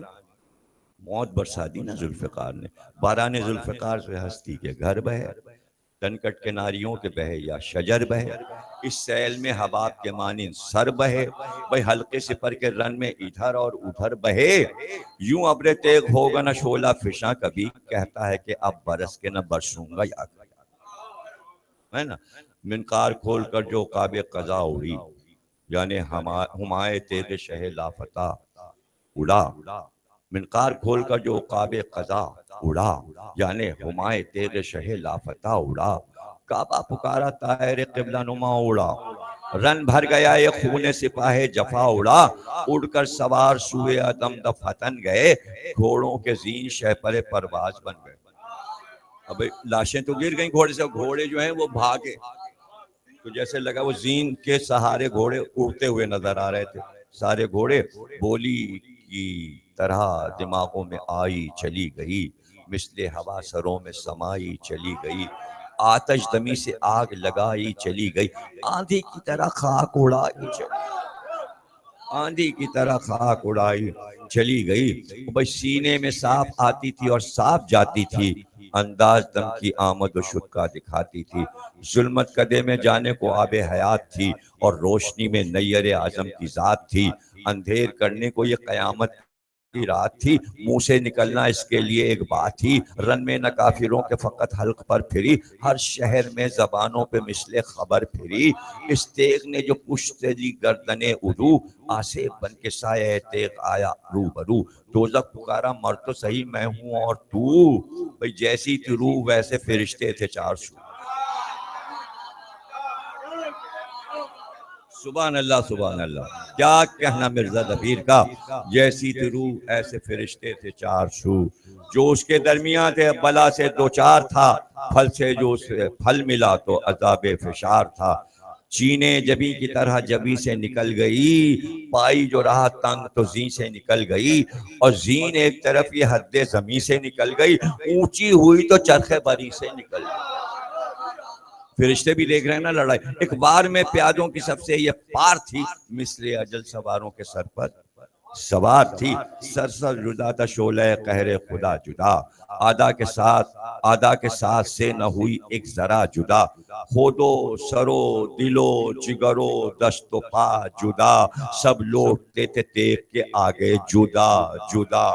मौत बरसा दी ना जुल्फकार ने, बाराने जुल्फकार से हस्ती के घर बहे। तनकट के नारियों के बहे या शजर बहे, इस सैल में हबाब के मानिंद सर बहे। भाई हल्के सिपर के रन में इधर और उधर बहे, यूं अब्रे तेग होगा न शोला फिशा कभी, कहता है कि अब बरस के न बरसूंगा या, है ना। मिनकार खोल कर जो काबे कजा उड़ी, यानी हुमाए तेग शह लाफता उड़ा। मिनकार खोल कर जो काबे कजा उड़ा, यानी हुमाए तेग शह लाफता उड़ा। काबा पुकारा तायर किबला नुमा उड़ा, रन भर गया ये खूने सिपाहे जफा उड़ा। उड़कर सवार सुए अदम दफतन गए, घोड़ों के जीन शहपरे परवाज बन गए। अब लाशें तो गिर गई घोड़े से, घोड़े जो हैं वो भागे, तो जैसे लगा वो जीन के सहारे घोड़े उड़ते हुए नजर आ रहे थे सारे घोड़े। बोली की तरह दिमागों में आई चली गई, मिसले हवा सरों में समाई चली गई। आतश दमी से आग लगाई चली गई, आंधी की तरह खाक उड़ाई चली, आंधी की तरह खाक उड़ाई चली गई। भाई सीने में साफ आती थी और साफ जाती थी, अंदाज दम की आमद व शुद का दिखाती थी। जुल्मत कदे में जाने को आबे हयात थी, और रोशनी में नैयर आजम की जात थी। अंधेर करने को ये कयामत की रात थी, मुंह से निकलना इसके लिए एक बात थी। रन में न काफिरों के फकत हल्क पर फिरी, हर शहर में जबानों पे मिसले खबर फिरी। इस तेग ने जो पुश्तरी गर्दने उड़ू, आसे बन के साये तेग आया रूबरू। दोज़ख पुकारा मर तो सही मैं हूं और तू, भाई जैसी तू रूह वैसे फरिश्ते थे 400। सुभान अल्लाह सुभान अल्लाह, क्या कहना मिर्जा दबीर का। जैसी रूह ऐसे फरिश्ते थे 400, जो उसके दरमियान थे बला से दो चार था। फल से जो उसे फल मिला तो अजाबे फिशार था। चीने जबी की तरह जबी से निकल गई, पाई जो रहा तंग तो जी से निकल गई। और जीन एक तरफ ये हद्दे जमी से निकल गई, ऊंची हुई तो चरखे बरी से निकल गई। फरिश्ते भी देख रहे हैं ना लड़ाई। एक बार में प्यादों की सबसे ये पार थी, मिसले अजल सवारों के सर पर सवार थी। सर जुदा था शोले कहरे खुदा जुदा, आदा के साथ से न हुई एक जरा जुदा। खोदो सरो दिलो जिगरो दस्तो पा जुदा, सब लौटते थे तेग के आगे जुदा जुदा।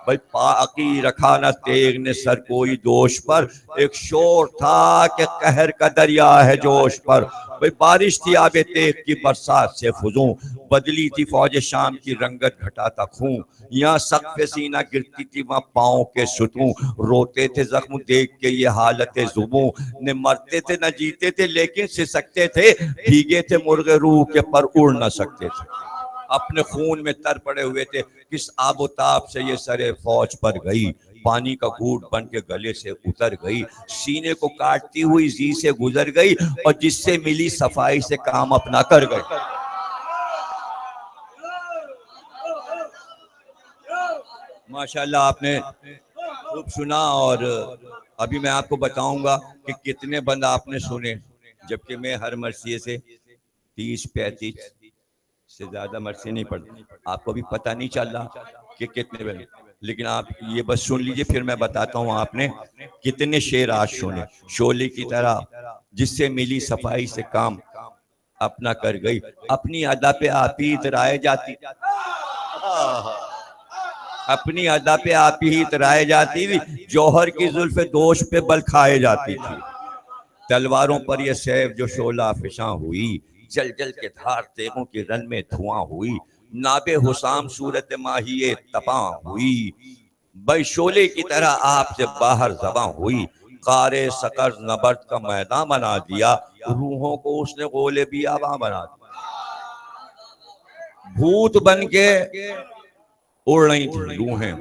भाई पाकी रखा न तेग ने सर कोई दोष पर, एक शोर था कि कहर का दरिया है जोश पर। भाई बारिश थी आबे तेग की बरसात से फुजूं, बदली थी फौज शाम की रंगत घटाता खूं, यहाँ सख्त सीना गिरती थी वहाँ पाँव के सुतूं, रोते थे जख्म देख के ये हालत जुबों, न मरते थे न जीते थे लेकिन सिसकते थे, भीगे थे मुर्गे रूह के पर उड़ न सकते थे, अपने खून में तर पड़े हुए थे, किस आबोताब से ये सरे फौज पर गई, पानी का घूंट बन के गले से उतर गई, सीने को काटती हुई जी से गुजर गई और जिससे मिली सफाई से काम अपना कर गई। माशाल्लाह आपने खूब सुना। और अभी मैं आपको बताऊंगा कि कितने बंद आपने सुने, जबकि मैं हर मरसिए से 30-35 से ज्यादा मरसिए नहीं पढ़ती, आपको अभी पता नहीं चल रहा कि कितने बंद, लेकिन आप ये बस सुन लीजिए, फिर मैं बताता हूँ आपने कितने शेर आज सुने। शोले की तरह जिससे मिली सफाई से काम अपना कर गई, अपनी अदा पे आप ही इतराए जाती, अपनी अदा पे आप ही इतराए जाती थी, जौहर की जुल्फ दोष पे बल खाए जाती थी, तलवारों पर ये सैफ जो शोला फिशा हुई, जल जल के धार तेगों की रन में धुआं हुई, नाबे हुसाम सूरत माहिए तपा हुई, शोले की तरह आपसे बाहर जबां हुई, कारे सकर नबर्द का मैदान बना दिया, रूहों को उसने गोले बियाबां बना दिया, भूत बन के उड़ रही थी रूहें,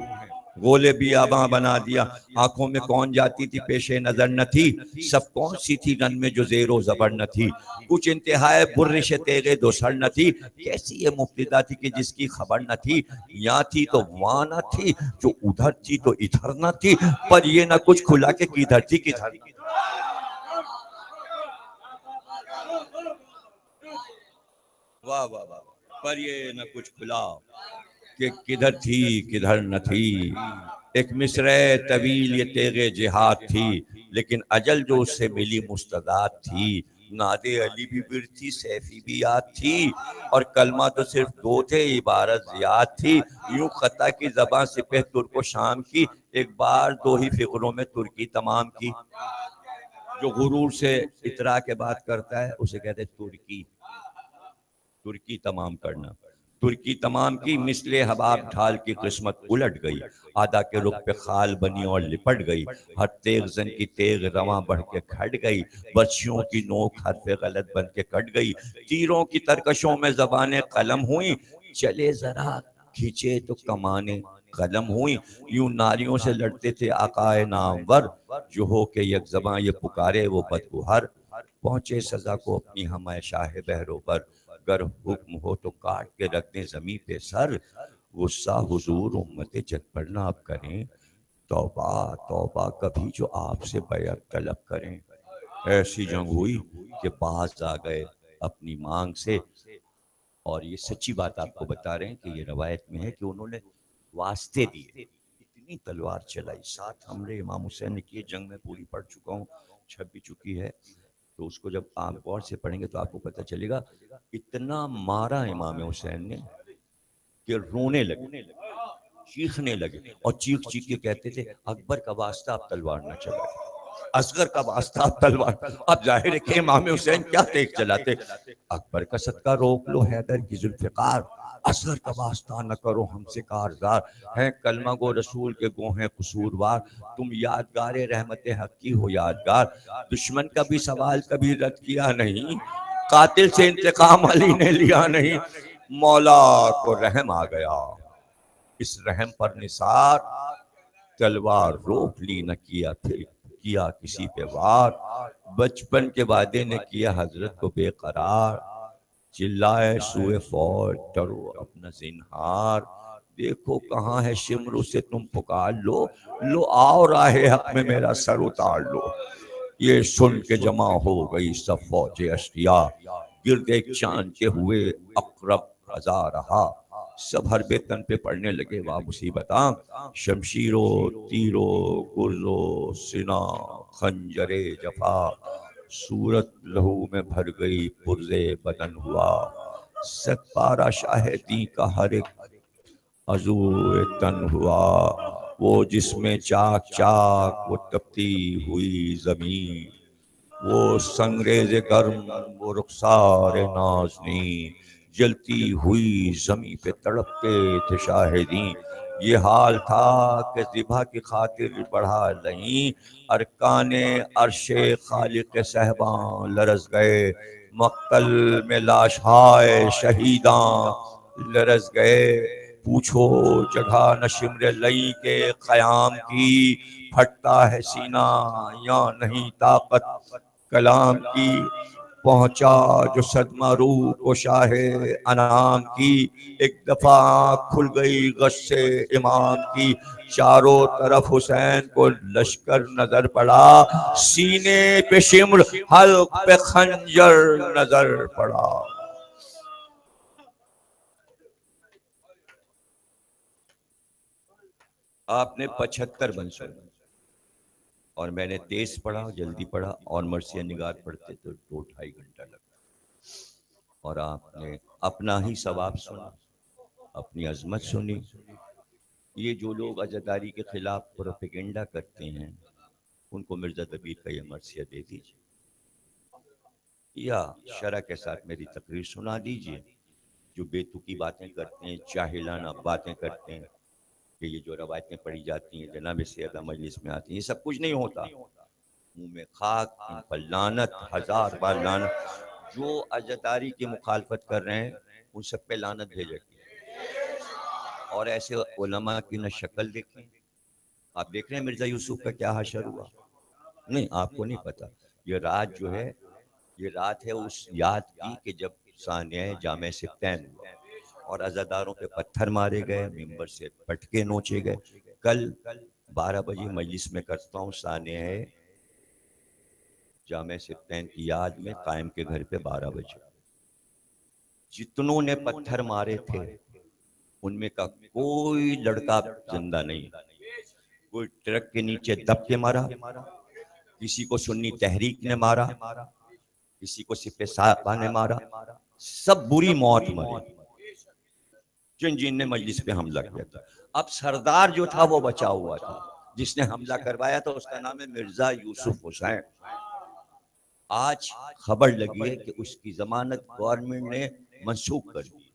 गोले बियाबां बना दिया, आंखों में कौन जाती थी पेशे नजर न थी, सब कौन सी थी रन में जो जेरो जबर न थी, कुछ इंतहाए बुर्रिश तेगे दोसर न थी, कैसी ये मुफ्तिदा थी कि जिसकी खबर न थी, यहाँ थी तो वहां न थी, जो उधर थी तो इधर न थी, पर ये न कुछ खुला के किधर थी किधर। वाह वाह वाह, पर ये न कुछ खुला कि किधर थी किधर न थी, एक मिसरे तवील ये तेगे जिहाद थी, लेकिन अजल जो उससे मिली मुस्तदाद थी, नादे अली भी बिर थी, सैफी भी याद थी, और कलमा तो सिर्फ दो थे, इबारत जियाद थी, यूं खता की जबां सिपह तुर्को शाम की, एक बार दो ही फिक्रों में तुर्की तमाम की, जो गुरूर से इतरा के बात करता है उसे कहते तुर्की, तुर्की तमाम करना, तुर्की तमाम की मिसले हबाब ढाल की किस्मत उलट गई, आदा के रुख पे खाल बनी और लिपट गई, हर तेग जन की तेग रवां बढ़ के खट गई, बच्चियों की नोक हरफे गलत बन के कट गई, तीरों की तरकशों में जबानें कलम हुई, चले जरा खींचे तो कमाने कलम हुई, यूं नारियों से लड़ते थे आकाए नामवर, जो हो के यक जबां ये पुकारे वो बदगुहर, पहुंचे सजा को अपनी हमारे शाह बहरों पर, अगर हुक्म हो तो काट के रख दें जमी पे सर, गुस्सा हुजूर उम्मत जग पर ना आप करें, तौबा तौबा कभी जो आपसे बैअत तलब करें, ऐसी जंग हुई कि पास आ गए अपनी मांग से। और ये सच्ची बात आपको बता रहे हैं कि ये रवायत में है कि उन्होंने वास्ते दिए, इतनी तलवार चलाई, 7 हमले इमाम हुसैन ने किए, जंग में पूरी पढ़ चुका हूँ, छप भी चुकी है, तो उसको जब आप गौर से पढ़ेंगे तो आपको पता चलेगा, इतना मारा इमाम हुसैन ने कि रोने लगे, चीखने लगे, और चीख चीख के कहते थे अकबर का वास्ता आप तलवार न चलाए, असगर का वास्ता आप तलवार, अब जाहिर है कि इमाम हुसैन क्या तेज चलाते, अकबर का सदका रोक लो हैदर की जुल्फ़िकार, असगर का वास्ता न करो हमसे कारजार, है कलमा गो रसूल के गो हैं कसूरवार, तुम यादगार रहमत हक की हो यादगार, दुश्मन का भी सवाल कभी रद्द किया नहीं, कातिल से इंतकाम अली ने लिया नहीं, मौला को रहम आ गया, इस रहम पर निसार, तलवार रोक ली न किया फिर किया किसी पे वार, बचपन के वादे ने किया हजरत को बेकरार, चिल्लाए सुए फौज डरो अपना जिन्हार, देखो कहाँ है शिमरू से तुम पुकार लो आओ राहे हक में मेरा सर उतार लो, ये सुन के जमा हो गई सब फौज अश्किया, गिरद एक चांद के हुए अकरब रजा रहा, सब हर बेतन पे पड़ने लगे वाह मुसीबता, शमशीरो तीरो गुर्जो सिना खंजरे जफा, सूरत लहू में भर गई पुरजे बदन हुआ, सत्पारा शाहिदी का हर एक अजू तन हुआ, वो जिसमें चाक चाक वो तपती हुई जमीन, वो संगरेज गर्म, वो रुखसार नाज़नीं, जलती हुई जमी पे तड़पते थे शाहिदी। ये हाल था कि ज़िबा की खातिर बढ़ा नहीं, अरकाने अर्शे खालिक सहबां लरज़ गए। मक्तल में लाशाए शहीदां लरज़ गए। पूछो जगह न शिमर लई के क़याम की, फटता है सीना या नहीं ताकत कलाम की। पहुंचा जो सदमा रूह को शाहे अनाम की, एक दफा खुल गई गस्से इमाम की। चारों तरफ हुसैन को लश्कर नजर पड़ा, सीने पे शिम्र हल्क पे खंजर नजर पड़ा। आपने 75 बन सुना और मैंने तेज पढ़ा, जल्दी पढ़ा, और मर्सिया निगार पढ़ते तो 2-2.5 घंटा लगा। और आपने अपना ही सवाब सुना, अपनी अजमत सुनी। ये जो लोग अज़ादारी के खिलाफ प्रोपेगेंडा करते हैं, उनको मिर्जा दबीर का ये मर्सिया दे दीजिए या शरह के साथ मेरी तकरीर सुना दीजिए। जो बेतुकी बातें करते हैं, जाहिलाना बातें करते हैं कि ये जो रवायतें पढ़ी जाती हैं जनाब सैयदा मजलिस में आती हैं, ये सब कुछ नहीं होता। मुंह में खाक, इन पर लानत, 1000 बार लानत। जो अज़ादारी की मुखालफत कर रहे हैं उन सब पे लानत भेजेगी। और ऐसे उलमा की न शक्ल देखें। आप देख रहे हैं मिर्जा यूसुफ का क्या हशर हुआ? नहीं, आपको नहीं पता। ये रात जो है, ये रात है उस याद की कि जब सानिया जामे सिफ्तैन हुआ और अज़ादारों पे पत्थर मारे गए, मिंबर से पटके नोचे गए। कल 12 बजे मजलिस में करता हूँ सानिया जामे सिफ्तैन की याद में कायम के घर पे 12 बजे। जितनों ने पत्थर मारे थे उनमें का कोई लड़का जिंदा नहीं। कोई ट्रक के नीचे दब के मारा, किसी को सुन्नी तहरीक ने मारा, किसी को सिपे साहबा ने मारा। सब बुरी मौत मरे जिन जिन ने मजलिस पे हमला किया था। अब सरदार जो था वो बचा हुआ था, जिसने हमला करवाया था उसका नाम है मिर्जा यूसुफ हुसैन। आज खबर लगी है कि उसकी जमानत गवर्नमेंट ने मंसूख कर दी।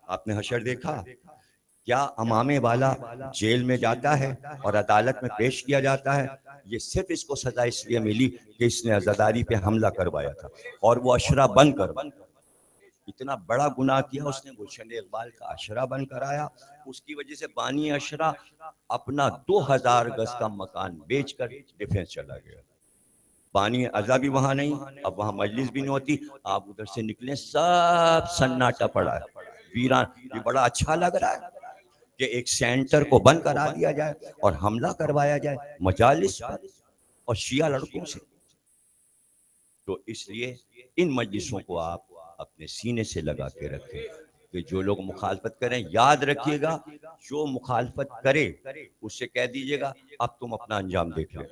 आपने हशर देखा? क्या अमामे वाला जेल में जाता है और अदालत में पेश किया जाता है? ये सिर्फ इसको सजा इसलिए मिली कि इसने अजादारी पे हमला करवाया था और वो अशरा बंद कर, इतना बड़ा गुनाह किया उसने। गुलशन इकबाल का अशरा बंद कराया। उसकी वजह से बानी अशरा अपना 2000 गज का मकान बेचकर डिफेंस चला गया। बानी अजा भी वहां नहीं, अब वहां मजलिस भी नहीं होती। आप उधर से निकले, सब सन्नाटा पड़ा है, वीरान। ये बड़ा अच्छा लग रहा है कि एक सेंटर को बंद करा दिया जाए और हमला करवाया जाए मजालिस पर और शिया लड़कों से। तो इसलिए इन मजलिसों को आप अपने सीने से लगा के रखें कि जो लोग मुखालफत करें, याद रखिएगा, जो मुखालफत करे उससे कह दीजिएगा अब तुम अपना अंजाम देख लो।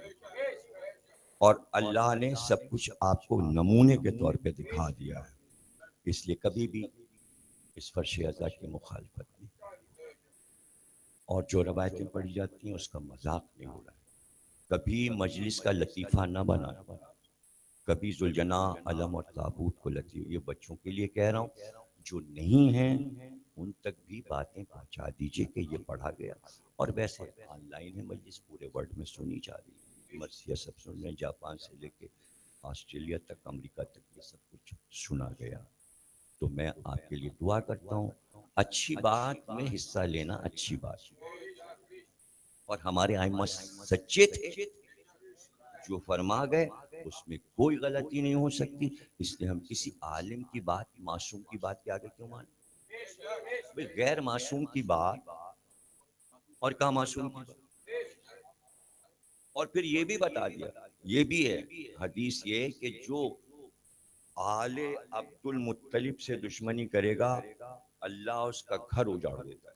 और अल्लाह ने सब कुछ आपको नमूने के तौर पे दिखा दिया है, इसलिए कभी भी इस फर्श अज़ा की मुखालफत नहीं। और जो रवायतें पढ़ी जाती हैं उसका मजाक नहीं हो रहा है। कभी मजलिस का लतीफ़ा ना बनाना, कभी जुलजना अलम और ताबूत को लतीफ़। ये बच्चों के लिए कह रहा हूँ, जो नहीं हैं उन तक भी बातें पहुँचा दीजिए कि ये पढ़ा गया। और वैसे ऑनलाइन है मजलिस, पूरे वर्ल्ड में सुनी जा रही है। मर्सिया सब सुन रहे हैं, जापान से लेके ऑस्ट्रेलिया तक, अमेरिका तक, ये सब कुछ सुना गया। तो मैं आपके लिए दुआ करता हूँ, अच्छी बात में हिस्सा लेना अच्छी बात। और हमारे आइम्मा सच्चे थे, जो फरमा गए उसमें कोई गलती नहीं हो सकती। इसलिए हम किसी आलिम की बात, मासूम की बात के आगे क्यों माने? गैर मासूम की बात और कहा मासूम की बात। और फिर ये भी बता दिया, ये भी है हदीस ये कि जो आले अब्दुल मुत्तलिब से दुश्मनी करेगा अल्लाह उसका घर उजाड़ देता है।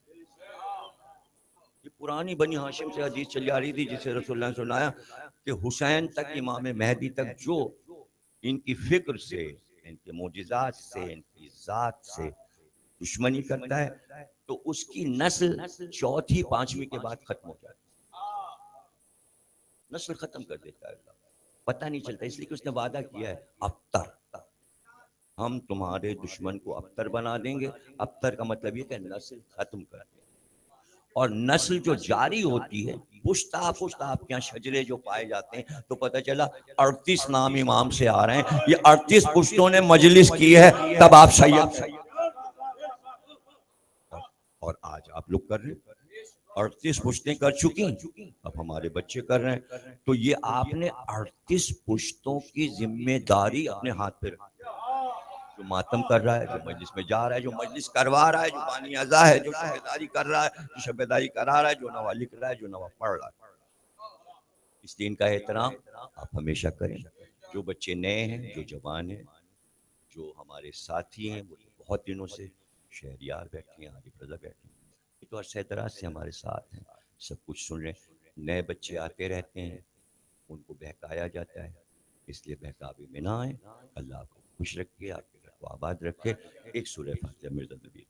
ये पुरानी बनी हाशिम से हदीस चली आ रही थी, जिसे रसूलुल्लाह ने सुनाया कि हुसैन तक, इमाम मेहदी तक जो इनकी फिक्र से, इनके मोजिज़ात से, इनकी ज़ात से दुश्मनी करता है तो उसकी नस्ल चौथी पांचवी के बाद खत्म हो जाती है, नस्ल खत्म कर देता है अल्लाह। पता नहीं चलता, इसलिए कि उसने वादा किया है अबतर, हम तुम्हारे दुश्मन को अबतर बना देंगे। अबतर का मतलब ये कि नस्ल खत्म कर देंगे। और नस्ल जो जारी होती है, पुश्ता पुश्ता आपके यहाँ शजरे जो पाए जाते हैं, तो पता चला 38 नाम इमाम से आ रहे हैं, ये 38 पुश्तों ने मजलिस की है, तब आप सैयद। और आज आप लोग कर रहे हैं, 38 पुश्तें कर चुकी, अब हमारे बच्चे कर रहे हैं। तो ये आपने 38 पुश्तों की जिम्मेदारी अपने हाथ पे रखी। जो मातम कर रहा है, जो मजलिस में जा रहा है, जो मजलिस करवा रहा है, जो बानी अज़ा है, जो शबेदारी कर रहा है, जो शबेदारी करा रहा है, जो नवा लिख रहा है, जो नवा पढ़ रहा है, इस दिन का एहतराम आप हमेशा करें। जो बच्चे नए हैं, जो जवान हैं, जो हमारे साथी हैं, वो तो बहुत दिनों से शहरियार बैठे हैं, आरिफ रजा बैठे हैं, ये तो अरसदराज से हमारे साथ हैं, सब कुछ सुन रहे हैं। नए बच्चे आते रहते हैं, उनको बहकाया जाता है, इसलिए बहकावे में ना आए। अल्लाह आपको खुश रखे, आपके घर को आबाद रखे। एक सूरह फातिहा मिर्ज़ा नबी